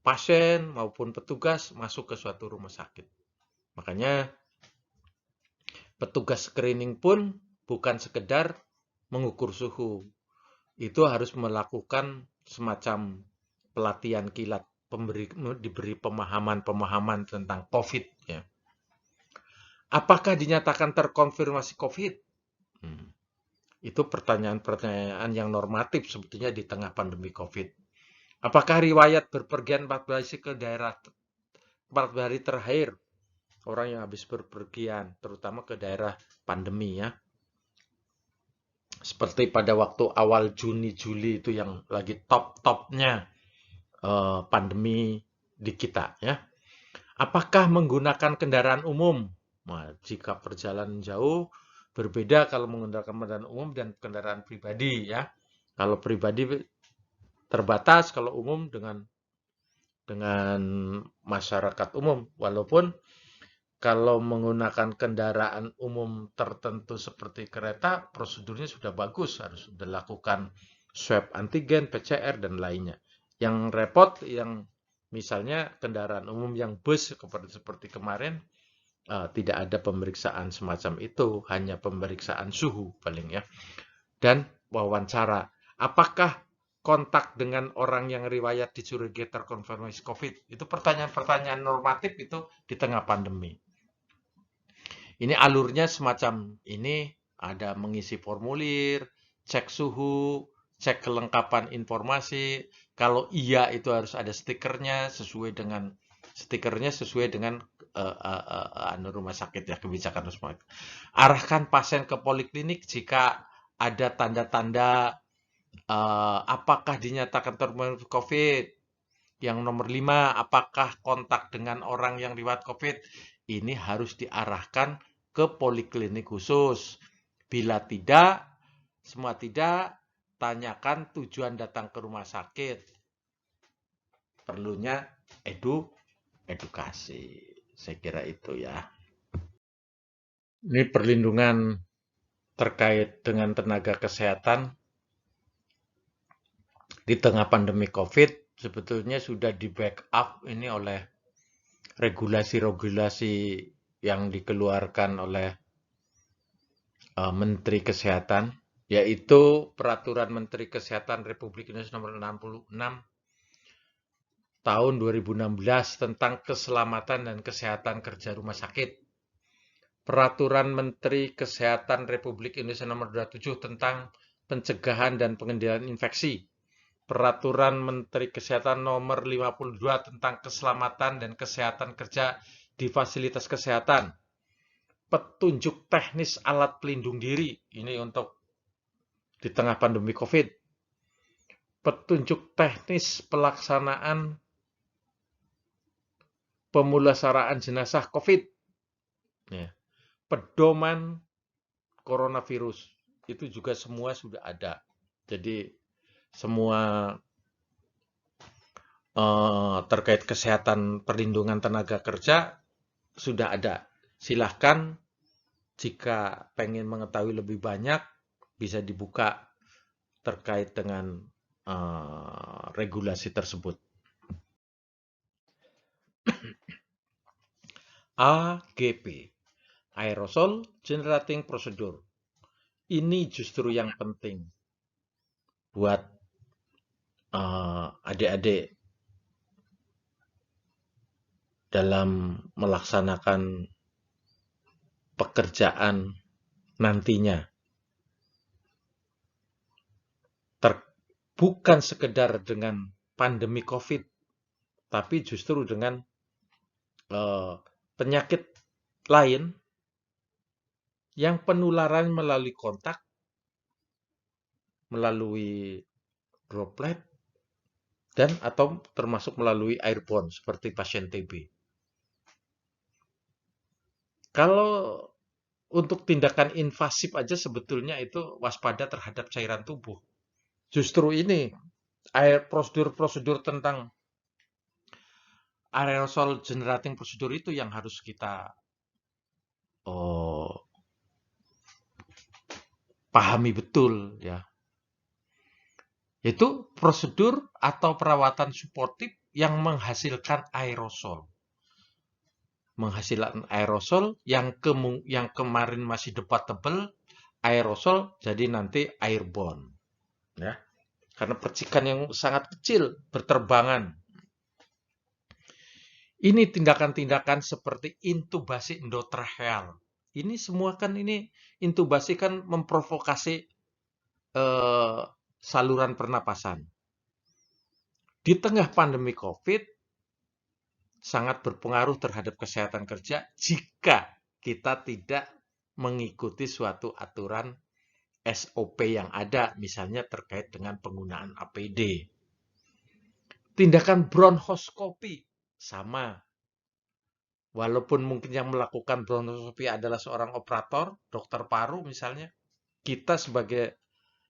pasien maupun petugas masuk ke suatu rumah sakit. Makanya petugas screening pun bukan sekedar mengukur suhu. Itu harus melakukan semacam pelatihan kilat, diberi pemahaman-pemahaman tentang COVID. Ya. Apakah dinyatakan terkonfirmasi COVID? Itu pertanyaan-pertanyaan yang normatif sebetulnya di tengah pandemi COVID. Apakah riwayat berpergian 14 hari ke daerah 14 hari terakhir orang yang habis berpergian, terutama ke daerah pandemi ya. Seperti pada waktu awal Juni-Juli itu yang lagi top-topnya pandemi di kita ya. Apakah menggunakan kendaraan umum? Nah, jika perjalanan jauh berbeda kalau menggunakan kendaraan umum dan kendaraan pribadi ya. Kalau pribadi terbatas, kalau umum dengan masyarakat umum. Walaupun kalau menggunakan kendaraan umum tertentu seperti kereta, prosedurnya sudah bagus, harus dilakukan swab antigen, PCR, dan lainnya. Yang repot, yang misalnya kendaraan umum yang bus seperti kemarin, tidak ada pemeriksaan semacam itu, hanya pemeriksaan suhu paling ya. Dan wawancara, apakah kontak dengan orang yang riwayat dicurigai terkonfirmasi COVID? Itu pertanyaan-pertanyaan normatif itu di tengah pandemi. Ini alurnya semacam ini, ada mengisi formulir, cek suhu, cek kelengkapan informasi. Kalau iya itu harus ada stikernya sesuai dengan rumah sakit ya, kebijakan rumah sakit. Arahkan pasien ke poliklinik jika ada tanda-tanda apakah dinyatakan terkena COVID. Yang nomor 5, apakah kontak dengan orang yang riwayat COVID? Ini harus diarahkan ke poliklinik khusus. Bila tidak, semua tidak, tanyakan tujuan datang ke rumah sakit. Perlunya edukasi. Saya kira itu ya. Ini perlindungan terkait dengan tenaga kesehatan di tengah pandemi COVID sebetulnya sudah di backup ini oleh regulasi-regulasi yang dikeluarkan oleh Menteri Kesehatan, yaitu Peraturan Menteri Kesehatan Republik Indonesia Nomor 66 Tahun 2016 tentang keselamatan dan kesehatan kerja rumah sakit. Peraturan Menteri Kesehatan Republik Indonesia Nomor 27 tentang pencegahan dan pengendalian infeksi. Peraturan Menteri Kesehatan Nomor 52 tentang keselamatan dan kesehatan kerja di fasilitas kesehatan. Petunjuk teknis alat pelindung diri, ini untuk di tengah pandemi COVID. Petunjuk teknis pelaksanaan pemulasaraan jenazah COVID, ya, pedoman coronavirus, itu juga semua sudah ada. Jadi semua terkait kesehatan perlindungan tenaga kerja sudah ada. Silahkan jika pengen mengetahui lebih banyak, bisa dibuka terkait dengan regulasi tersebut. AGP, Aerosol Generating Procedure. Ini justru yang penting buat adik-adik dalam melaksanakan pekerjaan nantinya. Bukan sekedar dengan pandemi COVID, tapi justru dengan penyakit lain yang penularan melalui kontak, melalui droplet, dan atau termasuk melalui airborne seperti pasien TB. Kalau untuk tindakan invasif aja sebetulnya itu waspada terhadap cairan tubuh. Justru ini prosedur-prosedur tentang aerosol generating prosedur itu yang harus kita pahami betul, ya. Itu prosedur atau perawatan suportif yang menghasilkan aerosol. Menghasilkan aerosol yang kemarin masih debatable, aerosol jadi nanti airborne, ya. Karena percikan yang sangat kecil berterbangan. Ini tindakan-tindakan seperti intubasi endotracheal. Ini semua kan intubasi kan memprovokasi saluran pernapasan. Di tengah pandemi COVID sangat berpengaruh terhadap kesehatan kerja jika kita tidak mengikuti suatu aturan SOP yang ada, misalnya terkait dengan penggunaan APD. Tindakan bronkoskopi sama. Walaupun mungkin yang melakukan bronkoskopi adalah seorang operator, dokter paru misalnya, kita sebagai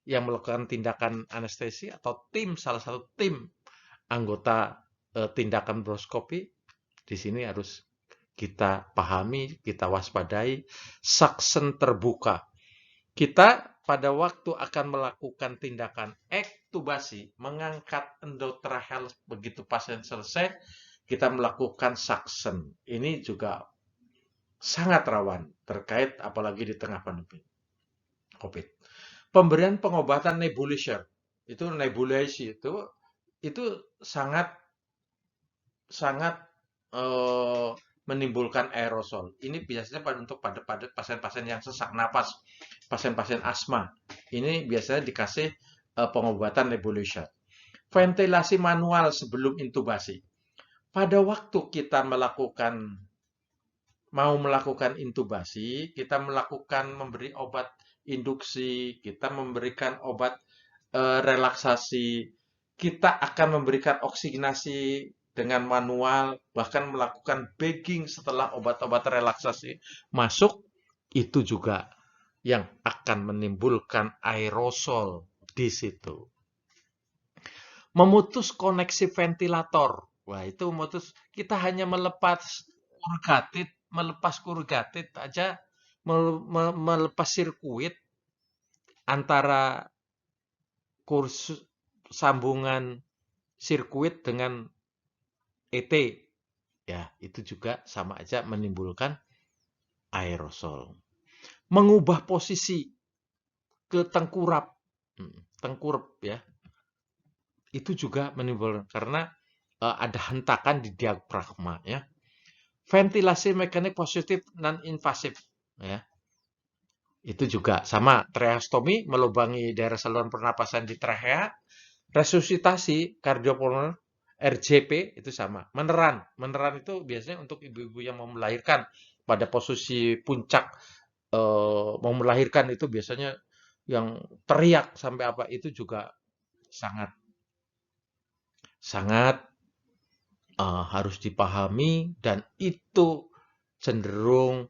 yang melakukan tindakan anestesi atau salah satu tim anggota tindakan bronkoskopi, di sini harus kita pahami, kita waspadai, suction terbuka. Kita pada waktu akan melakukan tindakan ektubasi, mengangkat endotracheal begitu pasien selesai, kita melakukan suction. Ini juga sangat rawan terkait apalagi di tengah pandemi COVID. Pemberian pengobatan nebulizer, itu nebulasi itu sangat menimbulkan aerosol. Ini biasanya untuk pada pasien-pasien yang sesak napas, pasien-pasien asma. Ini biasanya dikasih pengobatan nebulizer. Ventilasi manual sebelum intubasi. Pada waktu kita mau melakukan intubasi, kita memberi obat induksi, kita memberikan obat relaksasi, kita akan memberikan oksigenasi dengan manual, bahkan melakukan bagging setelah obat-obat relaksasi masuk, itu juga yang akan menimbulkan aerosol di situ. Memutus koneksi ventilator. Wah, itu kita hanya melepas korgatid aja, melepas sirkuit antara sambungan sirkuit dengan ET, ya itu juga sama aja menimbulkan aerosol. Mengubah posisi ke tengkurap ya, itu juga menimbulkan karena ada hentakan di diafragma, ya. Ventilasi mekanik positif non invasif, ya. Itu juga sama, tracheostomi melubangi daerah saluran pernapasan di trachea, resusitasi kardiopulmoner RJP itu sama. Meneran itu biasanya untuk ibu-ibu yang mau melahirkan pada posisi puncak mau melahirkan, itu biasanya yang teriak sampai apa, itu juga sangat harus dipahami, dan itu cenderung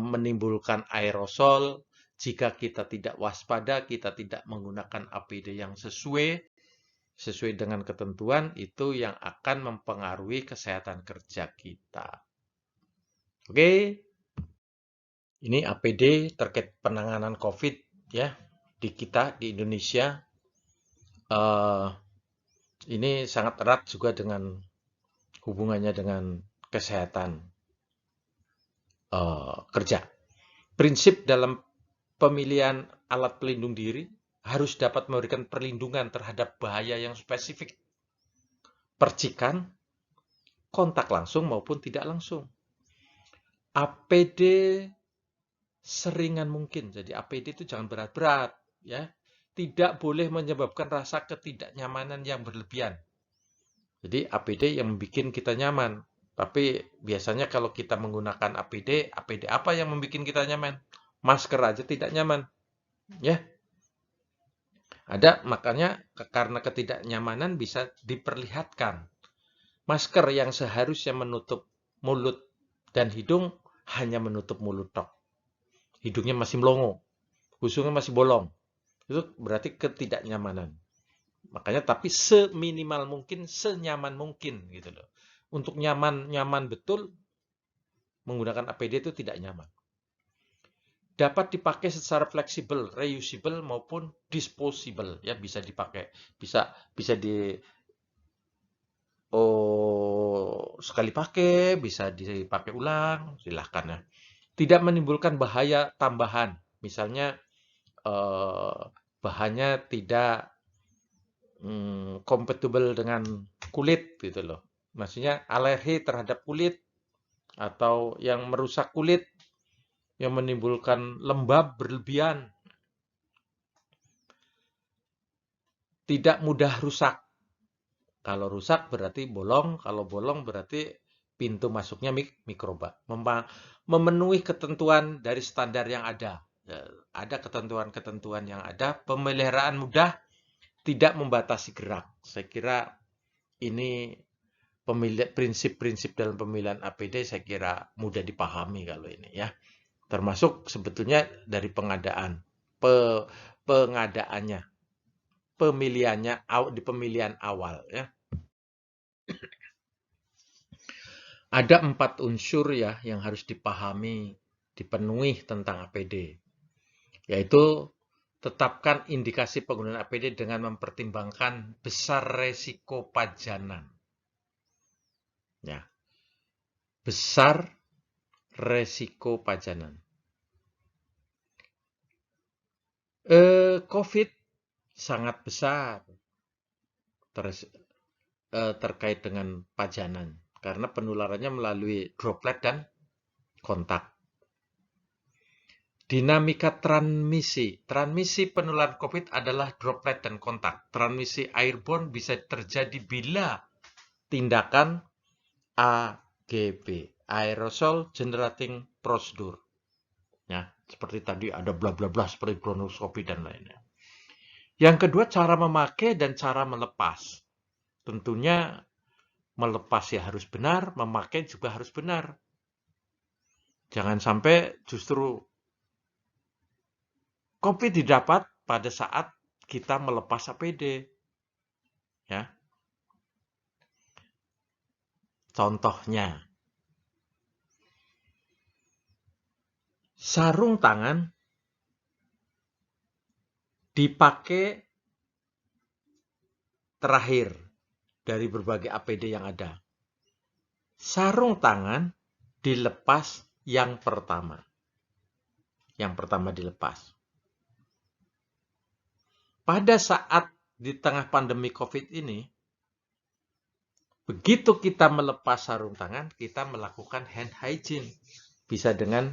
menimbulkan aerosol. Jika kita tidak waspada, kita tidak menggunakan APD yang sesuai dengan ketentuan, itu yang akan mempengaruhi kesehatan kerja kita. Oke, ini APD terkait penanganan COVID ya di kita di Indonesia. Ini sangat erat juga dengan hubungannya dengan kesehatan kerja. Prinsip dalam pemilihan alat pelindung diri harus dapat memberikan perlindungan terhadap bahaya yang spesifik, percikan, kontak langsung maupun tidak langsung. APD seringan mungkin. Jadi APD itu jangan berat-berat, ya. Tidak boleh menyebabkan rasa ketidaknyamanan yang berlebihan. Jadi APD yang membuat kita nyaman. Tapi biasanya kalau kita menggunakan APD apa yang membuat kita nyaman? Masker aja tidak nyaman, ya. Ada, makanya karena ketidaknyamanan bisa diperlihatkan. Masker yang seharusnya menutup mulut dan hidung hanya menutup mulut tok. Hidungnya masih melongo, husungnya masih bolong. Itu berarti ketidaknyamanan. Makanya tapi seminimal mungkin, senyaman mungkin gitu loh. Untuk nyaman betul menggunakan APD itu tidak nyaman. Dapat dipakai secara fleksibel, reusable maupun disposable, ya bisa dipakai, bisa sekali pakai, bisa dipakai ulang, silahkan ya. Tidak menimbulkan bahaya tambahan, misalnya bahannya tidak compatible dengan kulit gitu loh. Maksudnya alergi terhadap kulit atau yang merusak kulit, yang menimbulkan lembab berlebihan. Tidak mudah rusak. Kalau rusak berarti bolong, kalau bolong berarti pintu masuknya mikroba. Memenuhi ketentuan dari standar yang ada. Ada ketentuan-ketentuan yang ada, pemeliharaan mudah, tidak membatasi gerak. Saya kira ini prinsip-prinsip dalam pemilihan APD saya kira mudah dipahami kalau ini ya. Termasuk sebetulnya dari pengadaannya, pemilihannya di pemilihan awal ya. Ada 4 unsur ya yang harus dipahami, dipenuhi tentang APD. Yaitu tetapkan indikasi penggunaan APD dengan mempertimbangkan besar resiko pajanan. Ya. Besar resiko pajanan. COVID sangat besar terkait dengan pajanan karena penularannya melalui droplet dan kontak. Dinamika transmisi penularan COVID adalah droplet dan kontak. Transmisi airborne bisa terjadi bila tindakan AGP, aerosol generating procedure. Ya, seperti tadi ada bla bla bla seperti bronkoskopi dan lainnya. Yang kedua, cara memakai dan cara melepas. Tentunya melepas ya harus benar, memakai juga harus benar. Jangan sampai justru COVID didapat pada saat kita melepas APD. Ya. Contohnya, sarung tangan dipakai terakhir dari berbagai APD yang ada. Sarung tangan dilepas yang pertama. Yang pertama dilepas. Pada saat di tengah pandemi COVID ini, begitu kita melepas sarung tangan, kita melakukan hand hygiene. Bisa dengan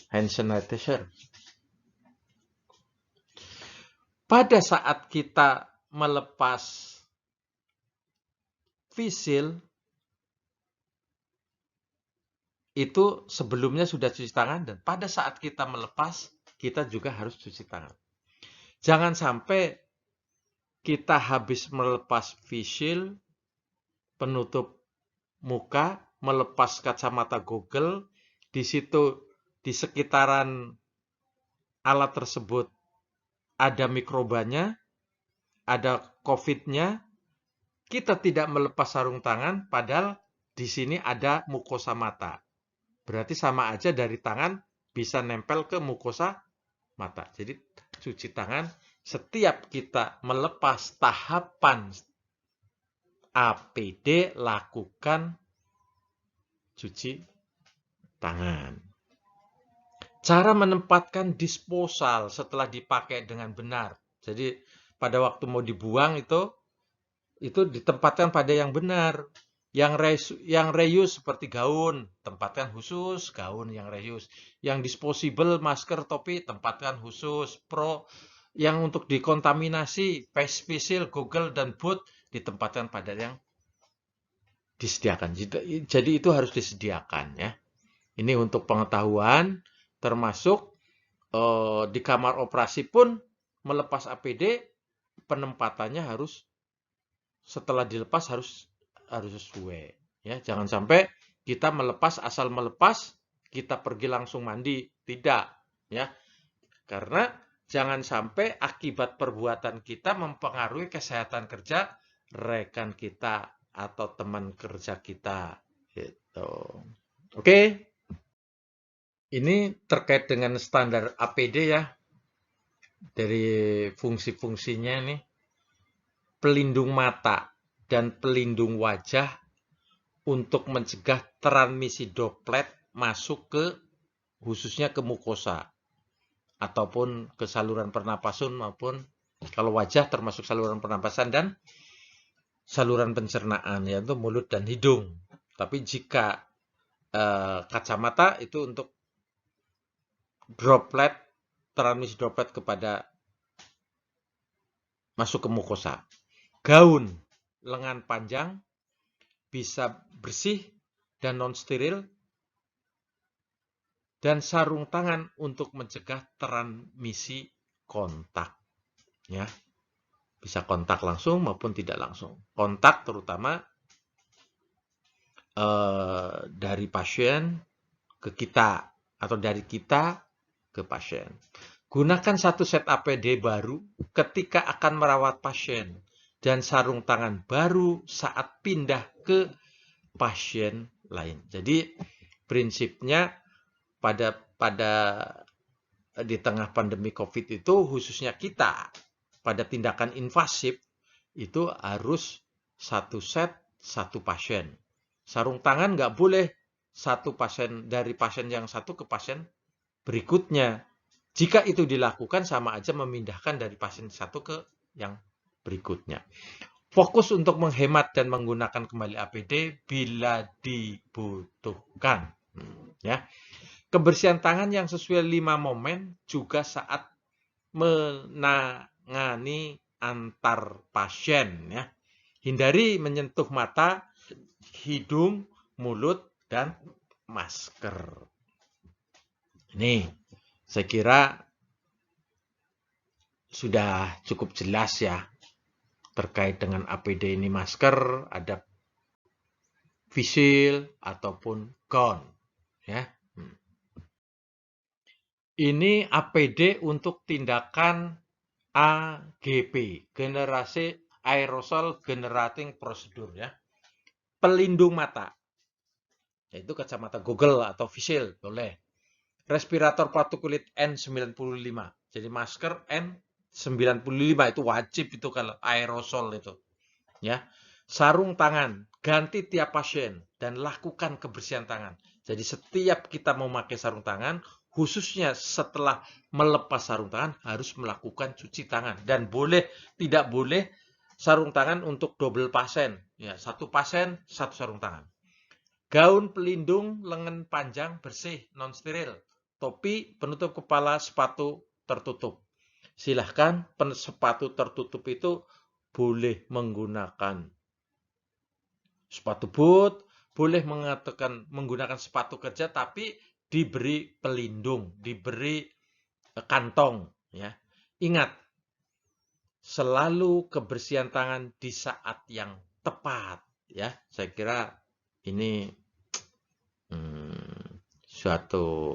hand sanitizer. Pada saat kita melepas face shield, itu sebelumnya sudah cuci tangan, dan pada saat kita melepas, kita juga harus cuci tangan. Jangan sampai kita habis melepas face shield, penutup muka, melepas kacamata Google, di situ di sekitaran alat tersebut ada mikrobanya, ada COVID-nya, kita tidak melepas sarung tangan, padahal di sini ada mukosa mata. Berarti sama aja dari tangan bisa nempel ke mukosa mata. Jadi cuci tangan setiap kita melepas tahapan APD, lakukan cuci tangan. Cara menempatkan disposal setelah dipakai dengan benar. Jadi pada waktu mau dibuang itu ditempatkan pada yang benar. Yang reuse seperti gaun, tempatkan khusus gaun yang reuse. Yang disposable, masker, topi, tempatkan khusus. Yang untuk dikontaminasi, face shield, goggle, dan boot, ditempatkan pada yang disediakan. Jadi itu harus disediakan ya. Ini untuk pengetahuan, termasuk di kamar operasi pun melepas APD, penempatannya harus setelah dilepas harus sesuai ya. Jangan sampai kita melepas asal melepas, kita pergi langsung mandi, tidak ya. Karena jangan sampai akibat perbuatan kita mempengaruhi kesehatan kerja rekan kita atau teman kerja kita gitu. Oke. Ini terkait dengan standar APD ya. Dari fungsi-fungsinya nih. Pelindung mata dan pelindung wajah untuk mencegah transmisi droplet masuk ke khususnya ke mukosa ataupun ke saluran pernapasan maupun kalau wajah termasuk saluran pernapasan dan saluran pencernaan yaitu mulut dan hidung. Tapi jika kacamata itu untuk droplet transmisi droplet kepada masuk ke mukosa. Gaun lengan panjang bisa bersih dan non-steril dan sarung tangan untuk mencegah transmisi kontak. Ya. Bisa kontak langsung maupun tidak langsung. Kontak terutama dari pasien ke kita atau dari kita ke pasien. Gunakan satu set APD baru ketika akan merawat pasien dan sarung tangan baru saat pindah ke pasien lain. Jadi prinsipnya pada di tengah pandemi COVID itu khususnya kita pada tindakan invasif itu harus satu set satu pasien. Sarung tangan nggak boleh satu pasien dari pasien yang satu ke pasien berikutnya. Jika itu dilakukan sama aja memindahkan dari pasien satu ke yang berikutnya. Fokus untuk menghemat dan menggunakan kembali APD bila dibutuhkan. Ya. Kebersihan tangan yang sesuai 5 momen juga saat menangani antar pasien. Ya. Hindari menyentuh mata, hidung, mulut, dan masker. Ini saya kira sudah cukup jelas ya. Terkait dengan APD ini masker, ada face shield ataupun gown. Ya. Ini APD untuk tindakan AGP, generasi aerosol generating procedure ya. Pelindung mata, yaitu kacamata Google atau face shield, boleh. Respirator partikulit N95, jadi masker N95 itu wajib itu kalau aerosol itu. Ya. Sarung tangan, ganti tiap pasien dan lakukan kebersihan tangan. Jadi setiap kita mau pakai sarung tangan, khususnya setelah melepas sarung tangan harus melakukan cuci tangan dan tidak boleh sarung tangan untuk double pasien. Ya, satu pasien satu sarung tangan. Gaun pelindung lengan panjang bersih non steril. Topi penutup kepala, sepatu tertutup. Silahkan sepatu tertutup itu boleh menggunakan sepatu boot, boleh menggunakan sepatu kerja, tapi diberi pelindung, diberi kantong. Ya. Ingat, selalu kebersihan tangan di saat yang tepat. Ya, saya kira ini suatu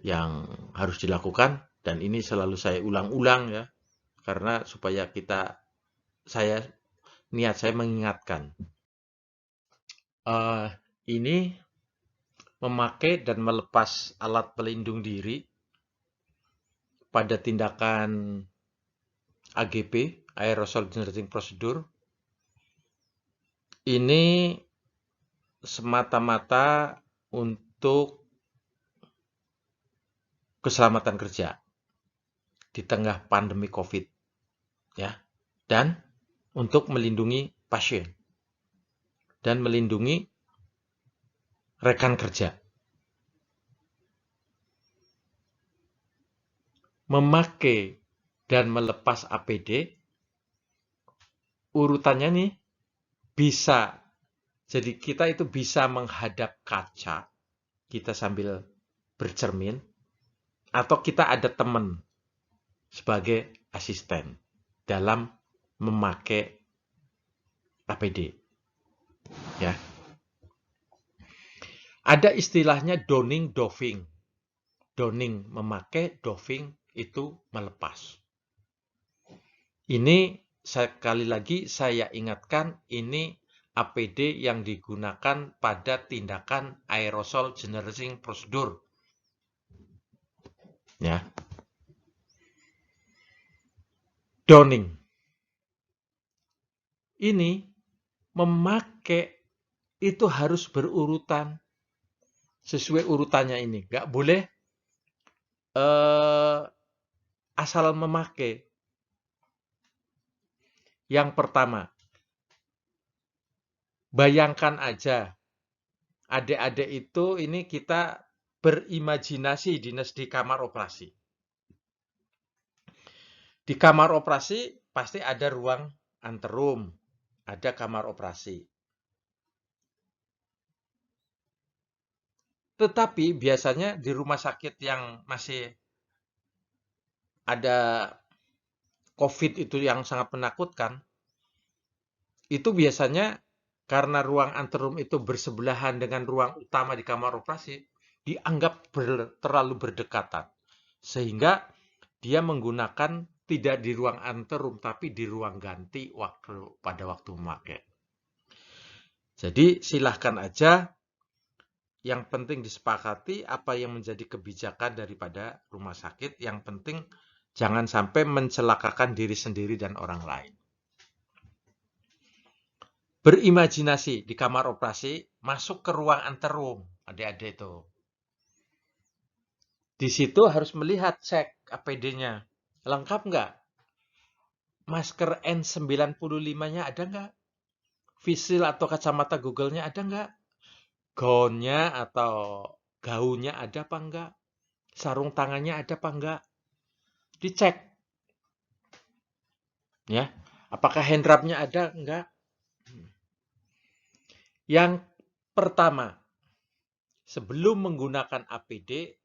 yang harus dilakukan, dan ini selalu saya ulang-ulang ya, karena supaya niat saya mengingatkan. Ini memakai dan melepas alat pelindung diri pada tindakan AGP, Aerosol Generating Procedure, ini semata-mata untuk keselamatan kerja di tengah pandemi COVID, ya, dan untuk melindungi pasien dan melindungi rekan kerja. Memakai dan melepas APD, urutannya nih bisa, jadi kita itu bisa menghadap kaca, kita sambil bercermin, atau kita ada teman sebagai asisten dalam memakai APD. Ya. Ada istilahnya donning doffing. Donning memakai, doffing itu melepas. Ini sekali lagi saya ingatkan, ini APD yang digunakan pada tindakan aerosol generating procedure. Ya. Donning. Ini memakai itu harus berurutan. Sesuai urutannya ini. Nggak boleh asal memakai. Yang pertama, bayangkan aja, adik-adik itu ini kita berimajinasi di kamar operasi. Di kamar operasi pasti ada ruang anterum, ada kamar operasi. Tetapi biasanya di rumah sakit yang masih ada COVID itu yang sangat menakutkan, itu biasanya karena ruang anterum itu bersebelahan dengan ruang utama di kamar operasi, dianggap terlalu berdekatan. Sehingga dia menggunakan tidak di ruang anterum, tapi di ruang ganti pada waktu memakai. Jadi silahkan aja, yang penting disepakati apa yang menjadi kebijakan daripada rumah sakit. Yang penting jangan sampai mencelakakan diri sendiri dan orang lain. Berimajinasi di kamar operasi, masuk ke ruang anterum, adik-adik itu. Di situ harus melihat, cek APD-nya. Lengkap nggak? Masker N95-nya ada nggak? Visil atau kacamata Google-nya ada nggak? Gaunnya atau gaunnya ada apa nggak? Sarung tangannya ada apa nggak? Dicek. Ya, apakah hand wrap-nya ada nggak? Yang pertama, sebelum menggunakan APD,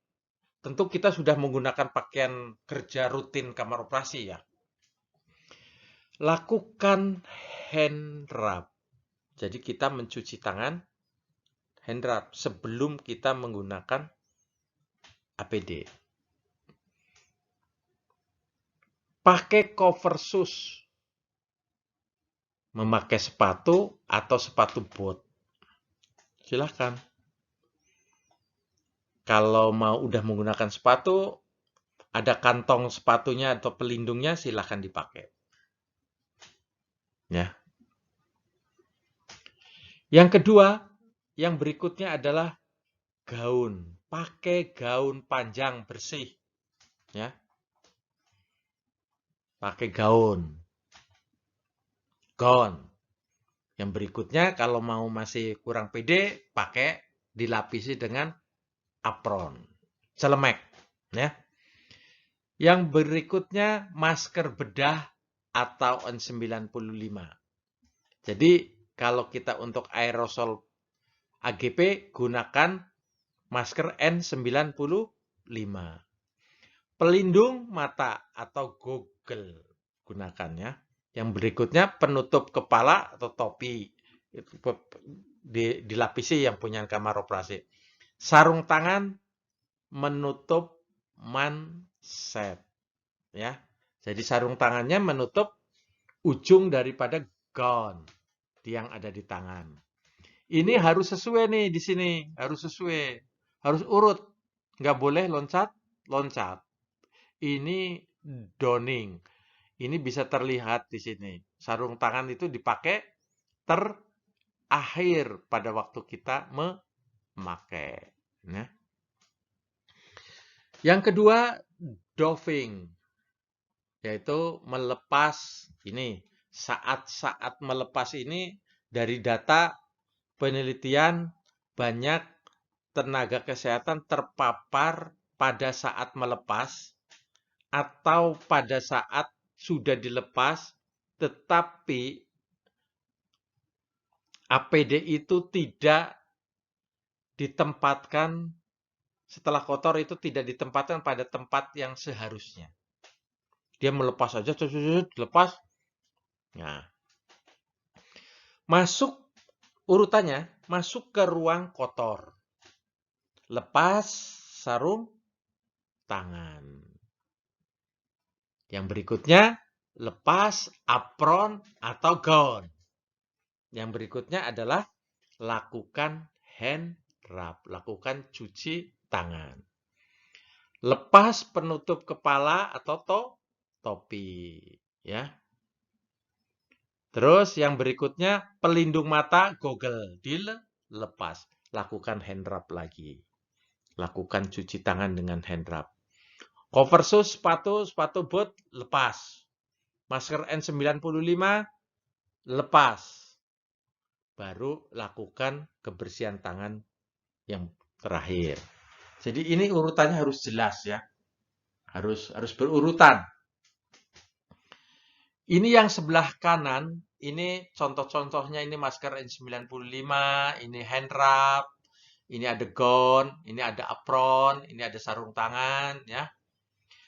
tentu kita sudah menggunakan pakaian kerja rutin kamar operasi ya. Lakukan hand rub. Jadi kita mencuci tangan, hand rub, sebelum kita menggunakan APD. Pakai cover shoes. Memakai sepatu atau sepatu bot. Silahkan. Kalau mau udah menggunakan sepatu, ada kantong sepatunya atau pelindungnya, silahkan dipakai. Ya. Yang kedua, yang berikutnya adalah gaun. Pakai gaun panjang bersih. Ya. Pakai gaun. Gaun. Yang berikutnya, kalau mau masih kurang pede, pakai dilapisi dengan apron. Celemek. Ya. Yang berikutnya, masker bedah atau N95. Jadi, kalau kita untuk aerosol AGP, gunakan masker N95. Pelindung mata atau goggle. gunakan ya. Yang berikutnya penutup kepala atau topi. Dilapisi yang punya kamar operasi. Sarung tangan menutup manset ya. Jadi sarung tangannya menutup ujung daripada gown yang ada di tangan. Ini harus sesuai nih di sini, harus sesuai. Harus urut. Nggak boleh loncat. Ini donning. Ini bisa terlihat di sini. Sarung tangan itu dipakai terakhir pada waktu kita memakai. Ya. Yang kedua, doffing. Yaitu melepas. Ini, saat-saat melepas ini dari data penelitian banyak tenaga kesehatan terpapar pada saat melepas atau pada saat sudah dilepas, tetapi APD itu tidak ditempatkan setelah kotor, itu tidak ditempatkan pada tempat yang seharusnya. Dia melepas aja, lepas. Nah, masuk urutannya, masuk ke ruang kotor. Lepas sarung tangan. Yang berikutnya, lepas apron atau gown. Yang berikutnya adalah lakukan hand rub, lakukan cuci tangan. Lepas penutup kepala atau topi, ya. Terus yang berikutnya pelindung mata, goggle, dilepas, lakukan hand rub lagi. Lakukan cuci tangan dengan hand rub. Cover shoes, sepatu boot, lepas. Masker N95, lepas. Baru lakukan kebersihan tangan yang terakhir. Jadi ini urutannya harus jelas ya. Harus berurutan. Ini yang sebelah kanan, ini contoh-contohnya, ini masker N95, ini hand rub, ini ada gown, ini ada apron, ini ada sarung tangan ya.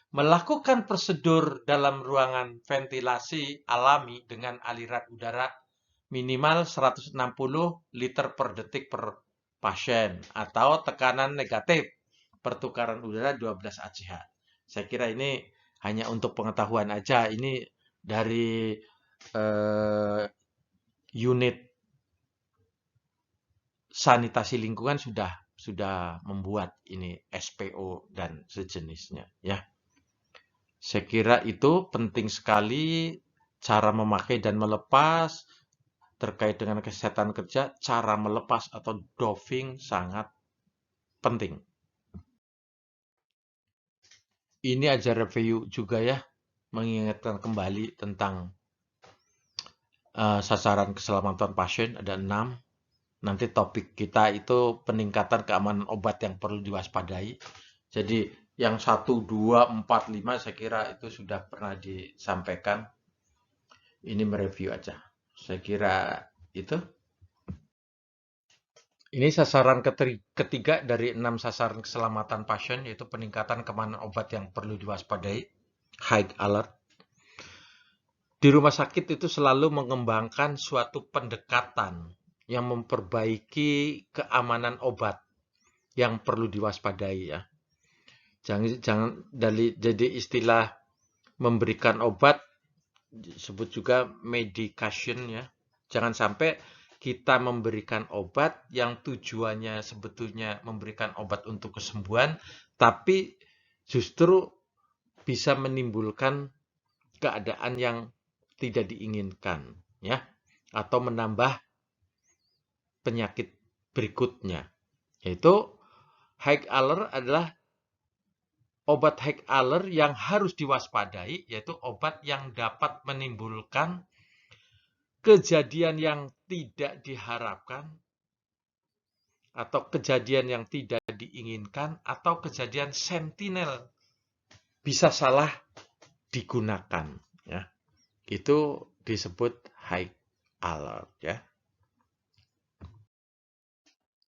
Melakukan prosedur dalam ruangan ventilasi alami dengan aliran udara minimal 160 liter per detik per pasien atau tekanan negatif pertukaran udara 12 ACH. Saya kira ini hanya untuk pengetahuan aja. Ini dari unit sanitasi lingkungan sudah membuat ini SPO dan sejenisnya ya. Saya kira itu penting sekali, cara memakai dan melepas terkait dengan kesehatan kerja, cara melepas atau doffing sangat penting. Ini aja review juga ya, mengingatkan kembali tentang sasaran keselamatan pasien, ada 6. Nanti topik kita itu peningkatan keamanan obat yang perlu diwaspadai. Jadi yang 1, 2, 4, 5 saya kira itu sudah pernah disampaikan. Ini mereview aja. Saya kira itu. Ini sasaran ketiga dari 6 sasaran keselamatan pasien, yaitu peningkatan keamanan obat yang perlu diwaspadai. High alert. Di rumah sakit itu selalu mengembangkan suatu pendekatan yang memperbaiki keamanan obat yang perlu diwaspadai ya. Jangan jadi istilah memberikan obat disebut juga medication ya. Jangan sampai kita memberikan obat yang tujuannya sebetulnya memberikan obat untuk kesembuhan, tapi justru bisa menimbulkan keadaan yang tidak diinginkan ya, atau menambah penyakit berikutnya. Yaitu high alert adalah obat high alert yang harus diwaspadai, yaitu obat yang dapat menimbulkan kejadian yang tidak diharapkan, atau kejadian yang tidak diinginkan, atau kejadian sentinel bisa salah digunakan. Ya. Itu disebut high alert. Ya.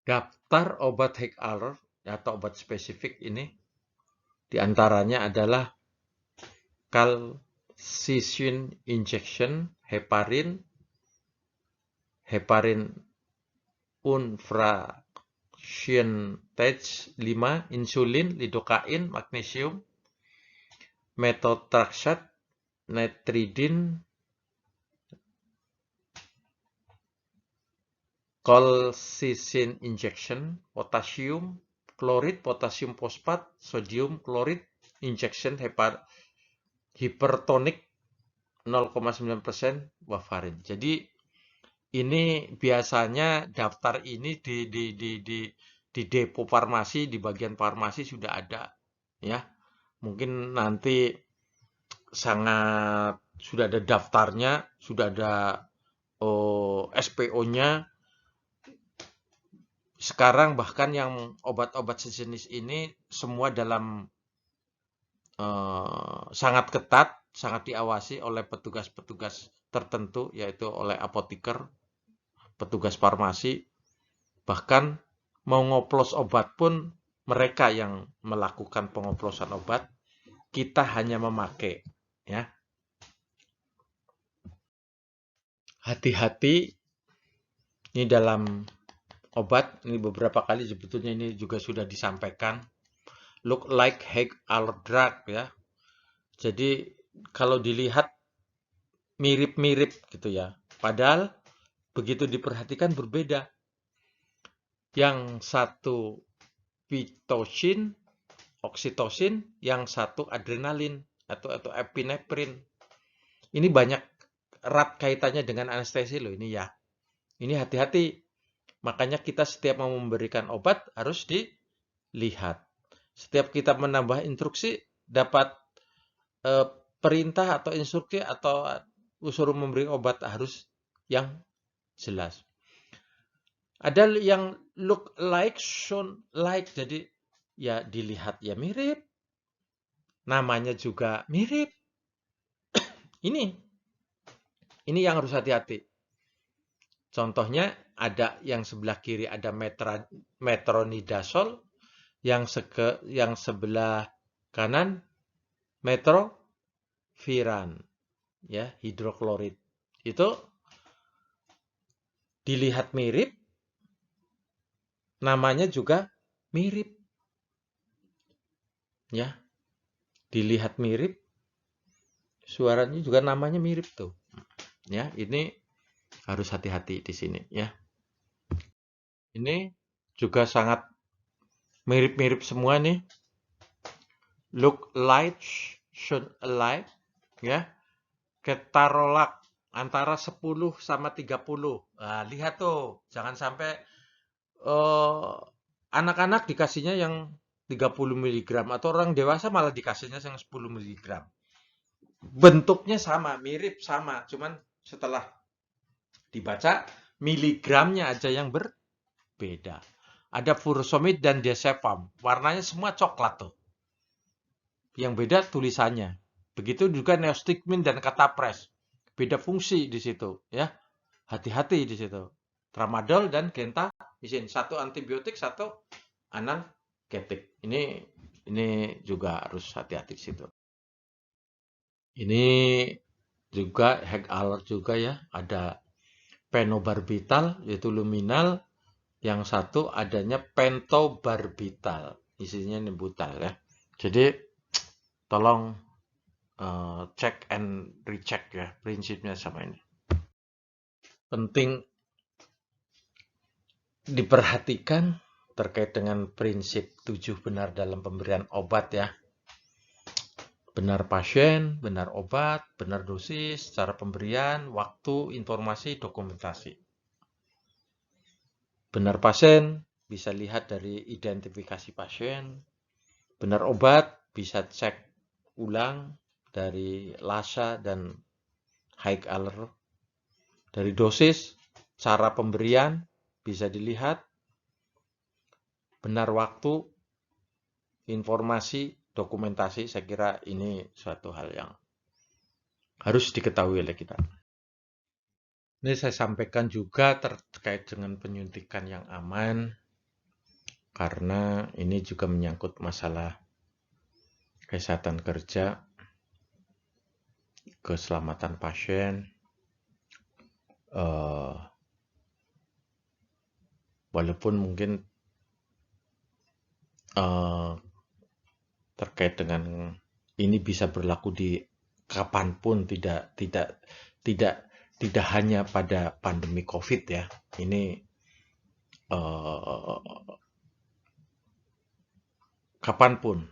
Daftar obat high alert atau obat spesifik ini diantaranya adalah colchicine injection, heparin, heparin unfractionated 5, insulin, lidocain, magnesium, methotrexate, nitridin, colchicine injection, potassium klorid, potassium fosfat, sodium klorid, injection hipertonik 0,9%, warfarin. Jadi ini biasanya daftar ini di depo farmasi, di bagian farmasi sudah ada, ya. Mungkin nanti sudah ada daftarnya, sudah ada SPO-nya. Sekarang bahkan yang obat-obat sejenis ini semua dalam sangat ketat, sangat diawasi oleh petugas-petugas tertentu, yaitu oleh apoteker, petugas farmasi. Bahkan mau ngoplos obat pun mereka yang melakukan pengoplosan obat. Kita hanya memakai, ya. Hati-hati ini dalam obat, ini beberapa kali sebetulnya ini juga sudah disampaikan. Look like Hague alert drug, ya. Jadi kalau dilihat mirip-mirip gitu ya. Padahal begitu diperhatikan berbeda. Yang satu pitocin, oksitosin, yang satu adrenalin atau epinefrin. Ini banyak erat kaitannya dengan anestesi loh ini ya. Ini hati-hati. Makanya kita setiap mau memberikan obat harus dilihat. Setiap kita menambah instruksi dapat perintah atau instruksi atau suruh memberi obat harus yang jelas. Ada yang look like, sound like, jadi ya dilihat ya mirip, namanya juga mirip. Ini yang harus hati-hati. Contohnya ada yang sebelah kiri ada metronidazole, yang sebelah kanan metroviran, ya, hidroklorid. Itu dilihat mirip, namanya juga mirip. Ya. Dilihat mirip, suaranya juga namanya mirip tuh. Ya, ini harus hati-hati di sini ya. Ini juga sangat mirip-mirip semua nih. Look like, sound alike, ya. Ketarolak antara 10 sama 30. Nah, lihat tuh, jangan sampai anak-anak dikasihnya yang 30 mg atau orang dewasa malah dikasihnya yang 10 mg. Bentuknya sama, mirip sama, cuman setelah dibaca miligramnya aja yang berbeda. Ada furosemid dan diazepam, warnanya semua coklat tuh. Yang beda tulisannya. Begitu juga neostigmin dan catapres. Beda fungsi di situ, ya. Hati-hati di situ. Tramadol dan gentamisin, satu antibiotik, satu analgetik. Ini juga harus hati-hati di situ. Ini juga Hague alert juga ya, ada phenobarbital yaitu luminal, yang satu adanya pentobarbital, isinya ini butal ya. Jadi tolong cek and recheck ya, prinsipnya sama ini. Penting diperhatikan terkait dengan prinsip 7 benar dalam pemberian obat ya. Benar pasien, benar obat, benar dosis, cara pemberian, waktu, informasi, dokumentasi. Benar pasien bisa lihat dari identifikasi pasien. Benar obat bisa cek ulang dari LASA dan Hague alert. Dari dosis, cara pemberian bisa dilihat. Benar waktu, informasi, dokumentasi, saya kira ini suatu hal yang harus diketahui oleh kita. Ini saya sampaikan juga terkait dengan penyuntikan yang aman, karena ini juga menyangkut masalah kesehatan kerja. keselamatan pasien, eh, walaupun mungkin eh, terkait dengan ini bisa berlaku di kapanpun, tidak hanya pada pandemi COVID ya. Ini kapanpun,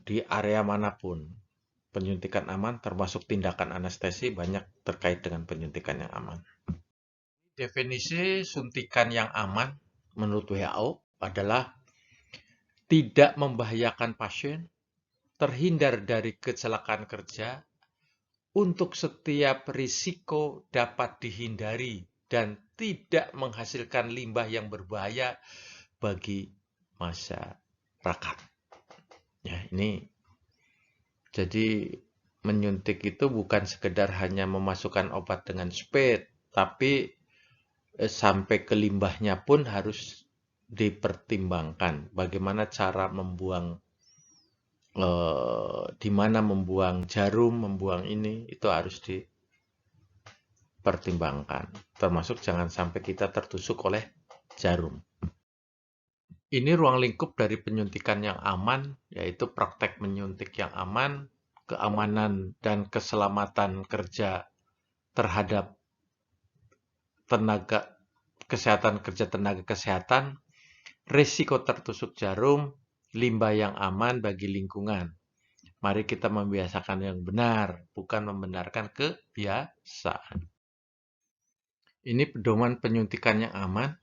di area manapun, penyuntikan aman termasuk tindakan anestesi banyak terkait dengan penyuntikan yang aman. Definisi suntikan yang aman menurut WHO adalah tidak membahayakan pasien, terhindar dari kecelakaan kerja, untuk setiap risiko dapat dihindari dan tidak menghasilkan limbah yang berbahaya bagi masyarakat. Ya, ini jadi menyuntik itu bukan sekedar hanya memasukkan obat dengan speed, tapi sampai ke limbahnya pun harus dipertimbangkan. Bagaimana cara membuang, di mana membuang jarum, membuang ini, itu harus dipertimbangkan. Termasuk jangan sampai kita tertusuk oleh jarum. Ini ruang lingkup dari penyuntikan yang aman, yaitu praktek menyuntik yang aman, keamanan dan keselamatan kerja terhadap tenaga kesehatan, risiko tertusuk jarum, limbah yang aman bagi lingkungan. Mari kita membiasakan yang benar, bukan membenarkan kebiasaan. Ini pedoman penyuntikan yang aman.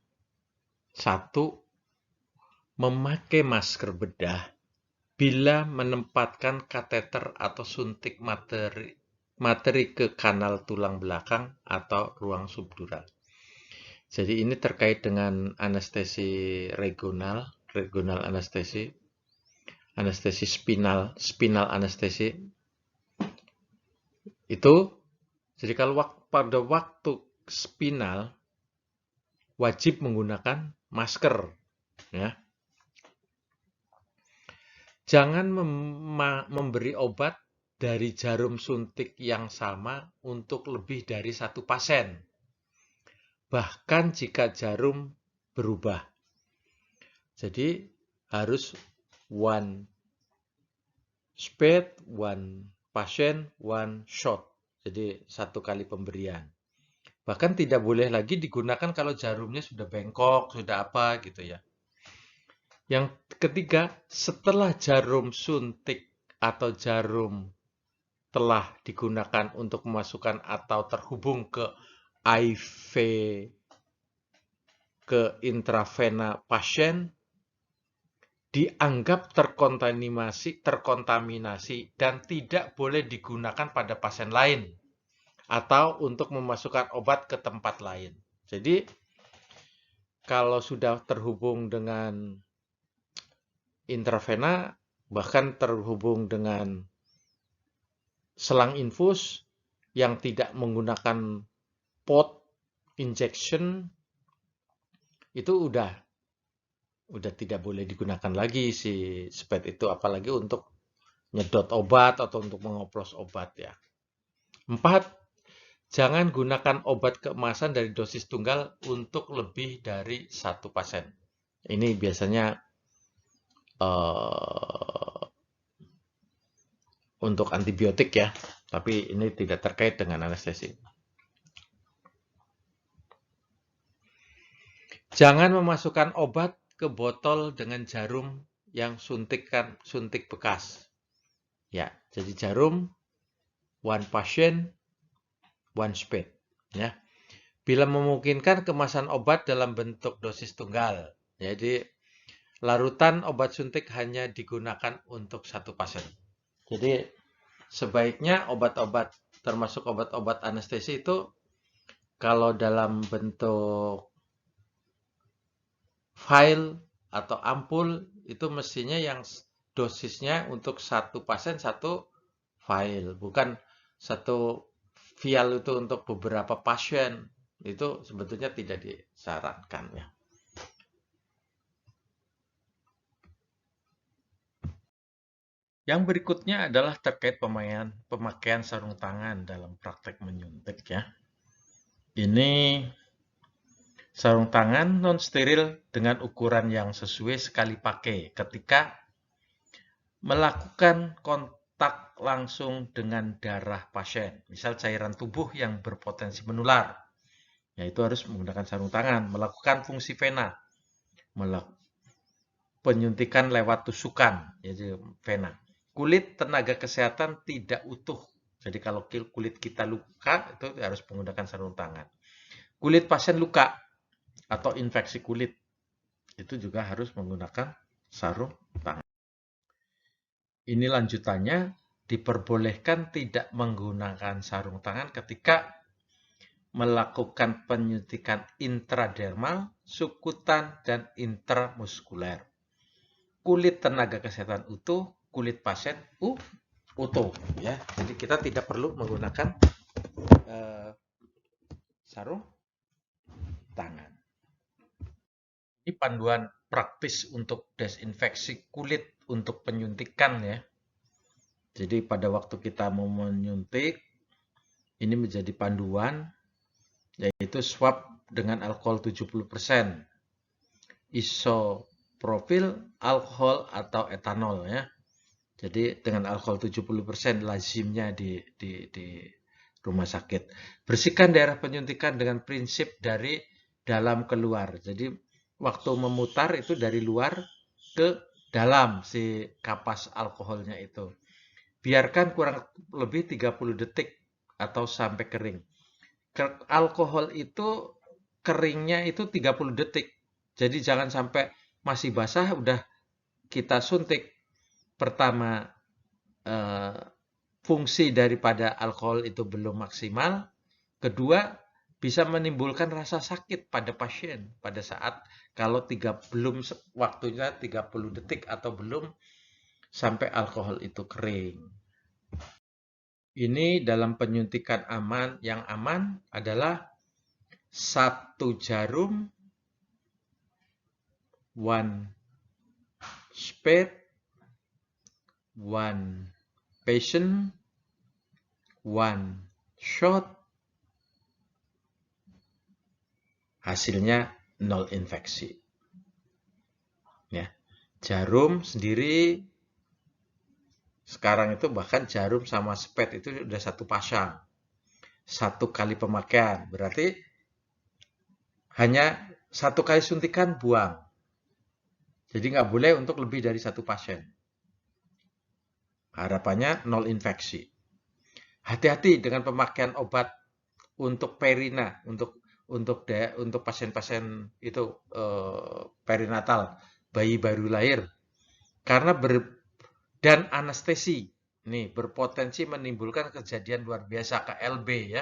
1. Memakai masker bedah bila menempatkan kateter atau suntik materi ke kanal tulang belakang atau ruang subdural. Jadi ini terkait dengan anestesi regional anestesi spinal anestesi. Itu jadi kalau pada waktu spinal wajib menggunakan masker, ya. Jangan memberi obat dari jarum suntik yang sama untuk lebih dari satu pasien, bahkan jika jarum berubah. Jadi harus one speed, one patient, one shot. Jadi satu kali pemberian. Bahkan tidak boleh lagi digunakan kalau jarumnya sudah bengkok, sudah apa gitu ya. Yang ketiga, setelah jarum suntik atau jarum telah digunakan untuk memasukkan atau terhubung ke IV, ke intravena pasien, dianggap terkontaminasi dan tidak boleh digunakan pada pasien lain atau untuk memasukkan obat ke tempat lain. Jadi kalau sudah terhubung dengan intravena, bahkan terhubung dengan selang infus yang tidak menggunakan pot injection, itu udah tidak boleh digunakan lagi si spet itu, apalagi untuk nyedot obat atau untuk mengoplos obat ya. 4. Jangan gunakan obat keemasan dari dosis tunggal untuk lebih dari satu pasien. Ini biasanya untuk antibiotik ya, tapi ini tidak terkait dengan anestesi. Jangan memasukkan obat ke botol dengan jarum yang suntik bekas. Ya, jadi jarum one patient, one speed. Ya. Bila memungkinkan, kemasan obat dalam bentuk dosis tunggal. Jadi larutan obat suntik hanya digunakan untuk satu pasien. Jadi sebaiknya obat-obat, termasuk obat-obat anestesi itu, kalau dalam bentuk vial atau ampul, itu mestinya yang dosisnya untuk satu pasien satu vial, bukan satu vial itu untuk beberapa pasien. Itu sebetulnya tidak disarankan ya. Yang berikutnya adalah terkait pemakaian sarung tangan dalam praktek menyuntik ya. Ini sarung tangan non steril dengan ukuran yang sesuai sekali pakai ketika melakukan kontak langsung dengan darah pasien, misal cairan tubuh yang berpotensi menular, yaitu harus menggunakan sarung tangan. Melakukan fungsi vena, penyuntikan lewat tusukan, yaitu vena. Kulit tenaga kesehatan tidak utuh, jadi kalau kulit kita luka itu harus menggunakan sarung tangan. Kulit pasien luka atau infeksi kulit itu juga harus menggunakan sarung tangan. Ini lanjutannya, diperbolehkan tidak menggunakan sarung tangan ketika melakukan penyuntikan intradermal, subkutan, dan intramuskuler. Kulit tenaga kesehatan utuh, kulit pasien utuh. Ya, jadi kita tidak perlu menggunakan sarung tangan. Ini panduan praktis untuk desinfeksi kulit untuk penyuntikan ya. Jadi pada waktu kita mau menyuntik, ini menjadi panduan, yaitu swab dengan alkohol 70%, isopropil, alkohol atau etanol ya. Jadi dengan alkohol 70% lazimnya di rumah sakit. Bersihkan daerah penyuntikan dengan prinsip dari dalam keluar. Jadi waktu memutar itu dari luar ke dalam si kapas alkoholnya itu. Biarkan kurang lebih 30 detik atau sampai kering. Alkohol itu keringnya itu 30 detik. Jadi jangan sampai masih basah udah kita suntik. Pertama, fungsi daripada alkohol itu belum maksimal. Kedua, bisa menimbulkan rasa sakit pada pasien pada saat kalau belum waktunya 30 detik atau belum sampai alkohol itu kering. Ini dalam penyuntikan yang aman adalah 1 jarum, 1 spade, 1 patient, 1 shot, hasilnya 0 infeksi. Ya, jarum sendiri sekarang itu bahkan jarum sama spade itu sudah 1 pasang. 1 kali pemakaian, berarti hanya 1 kali suntikan buang. Jadi nggak boleh untuk lebih dari 1 pasien. Harapannya 0 infeksi. Hati-hati dengan pemakaian obat untuk perina, untuk pasien-pasien itu perinatal, bayi baru lahir, karena dan anestesi, nih berpotensi menimbulkan kejadian luar biasa KLB ya,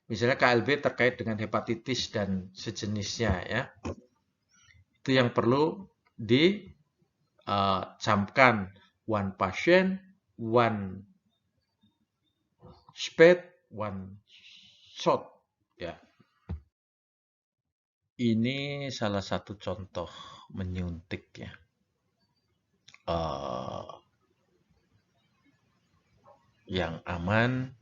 misalnya KLB terkait dengan hepatitis dan sejenisnya ya, itu yang perlu dicamkan 1 pasien, 1 spade, 1 shot ya. Ini salah satu contoh menyuntik ya. Yang aman,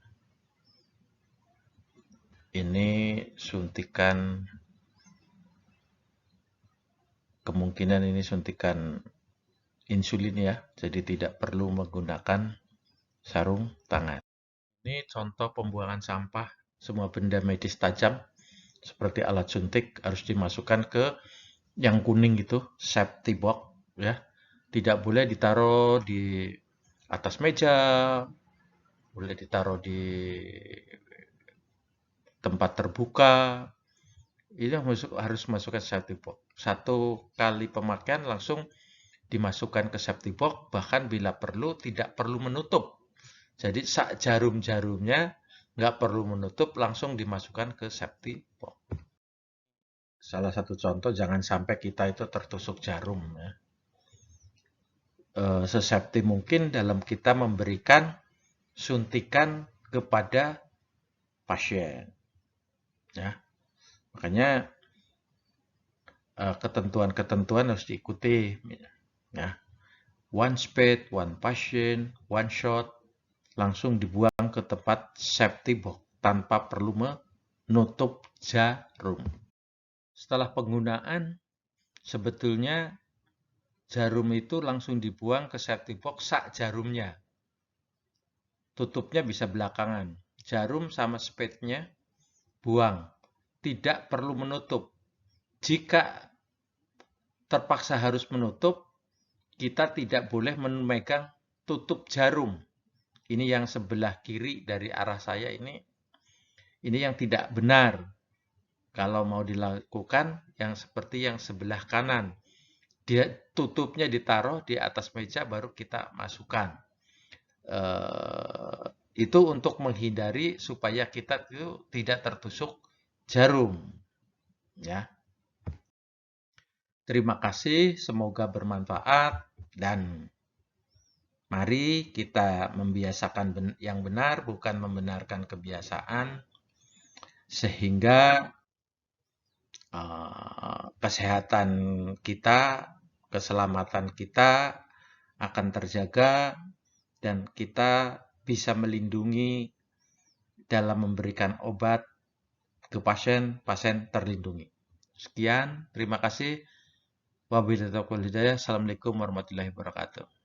ini suntikan, kemungkinan ini suntikan insulin ya, jadi tidak perlu menggunakan sarung tangan. Ini contoh pembuangan sampah, semua benda medis tajam seperti alat suntik harus dimasukkan ke yang kuning itu, safety box ya. Tidak boleh ditaruh di atas meja, boleh ditaruh di tempat terbuka. Ini harus masukkan safety box. 1 kali pemakaian langsung dimasukkan ke safety box, bahkan bila perlu tidak perlu menutup. Jadi jarum-jarumnya nggak perlu menutup, langsung dimasukkan ke safety box. Salah satu contoh, jangan sampai kita itu tertusuk jarum ya. Sesafety mungkin dalam kita memberikan suntikan kepada pasien ya. Makanya ketentuan-ketentuan harus diikuti ya. one spade, one patient, one shot, langsung dibuang ke tempat safety box tanpa perlu menutup jarum. Setelah penggunaan, sebetulnya jarum itu langsung dibuang ke safety box sak jarumnya. Tutupnya bisa belakangan. Jarum sama spade-nya buang. Tidak perlu menutup. Jika terpaksa harus menutup, kita tidak boleh memegang tutup jarum. Ini yang sebelah kiri dari arah saya ini yang tidak benar. Kalau mau dilakukan yang seperti yang sebelah kanan. Dia tutupnya ditaruh di atas meja baru kita masukkan. Itu untuk menghindari supaya kita itu tidak tertusuk jarum. Ya. Terima kasih, semoga bermanfaat dan mari kita membiasakan yang benar, bukan membenarkan kebiasaan, sehingga kesehatan kita, keselamatan kita akan terjaga dan kita bisa melindungi dalam memberikan obat ke pasien terlindungi. Sekian, terima kasih. Wabillahi taufiq wal hidayah. Assalamualaikum warahmatullahi wabarakatuh.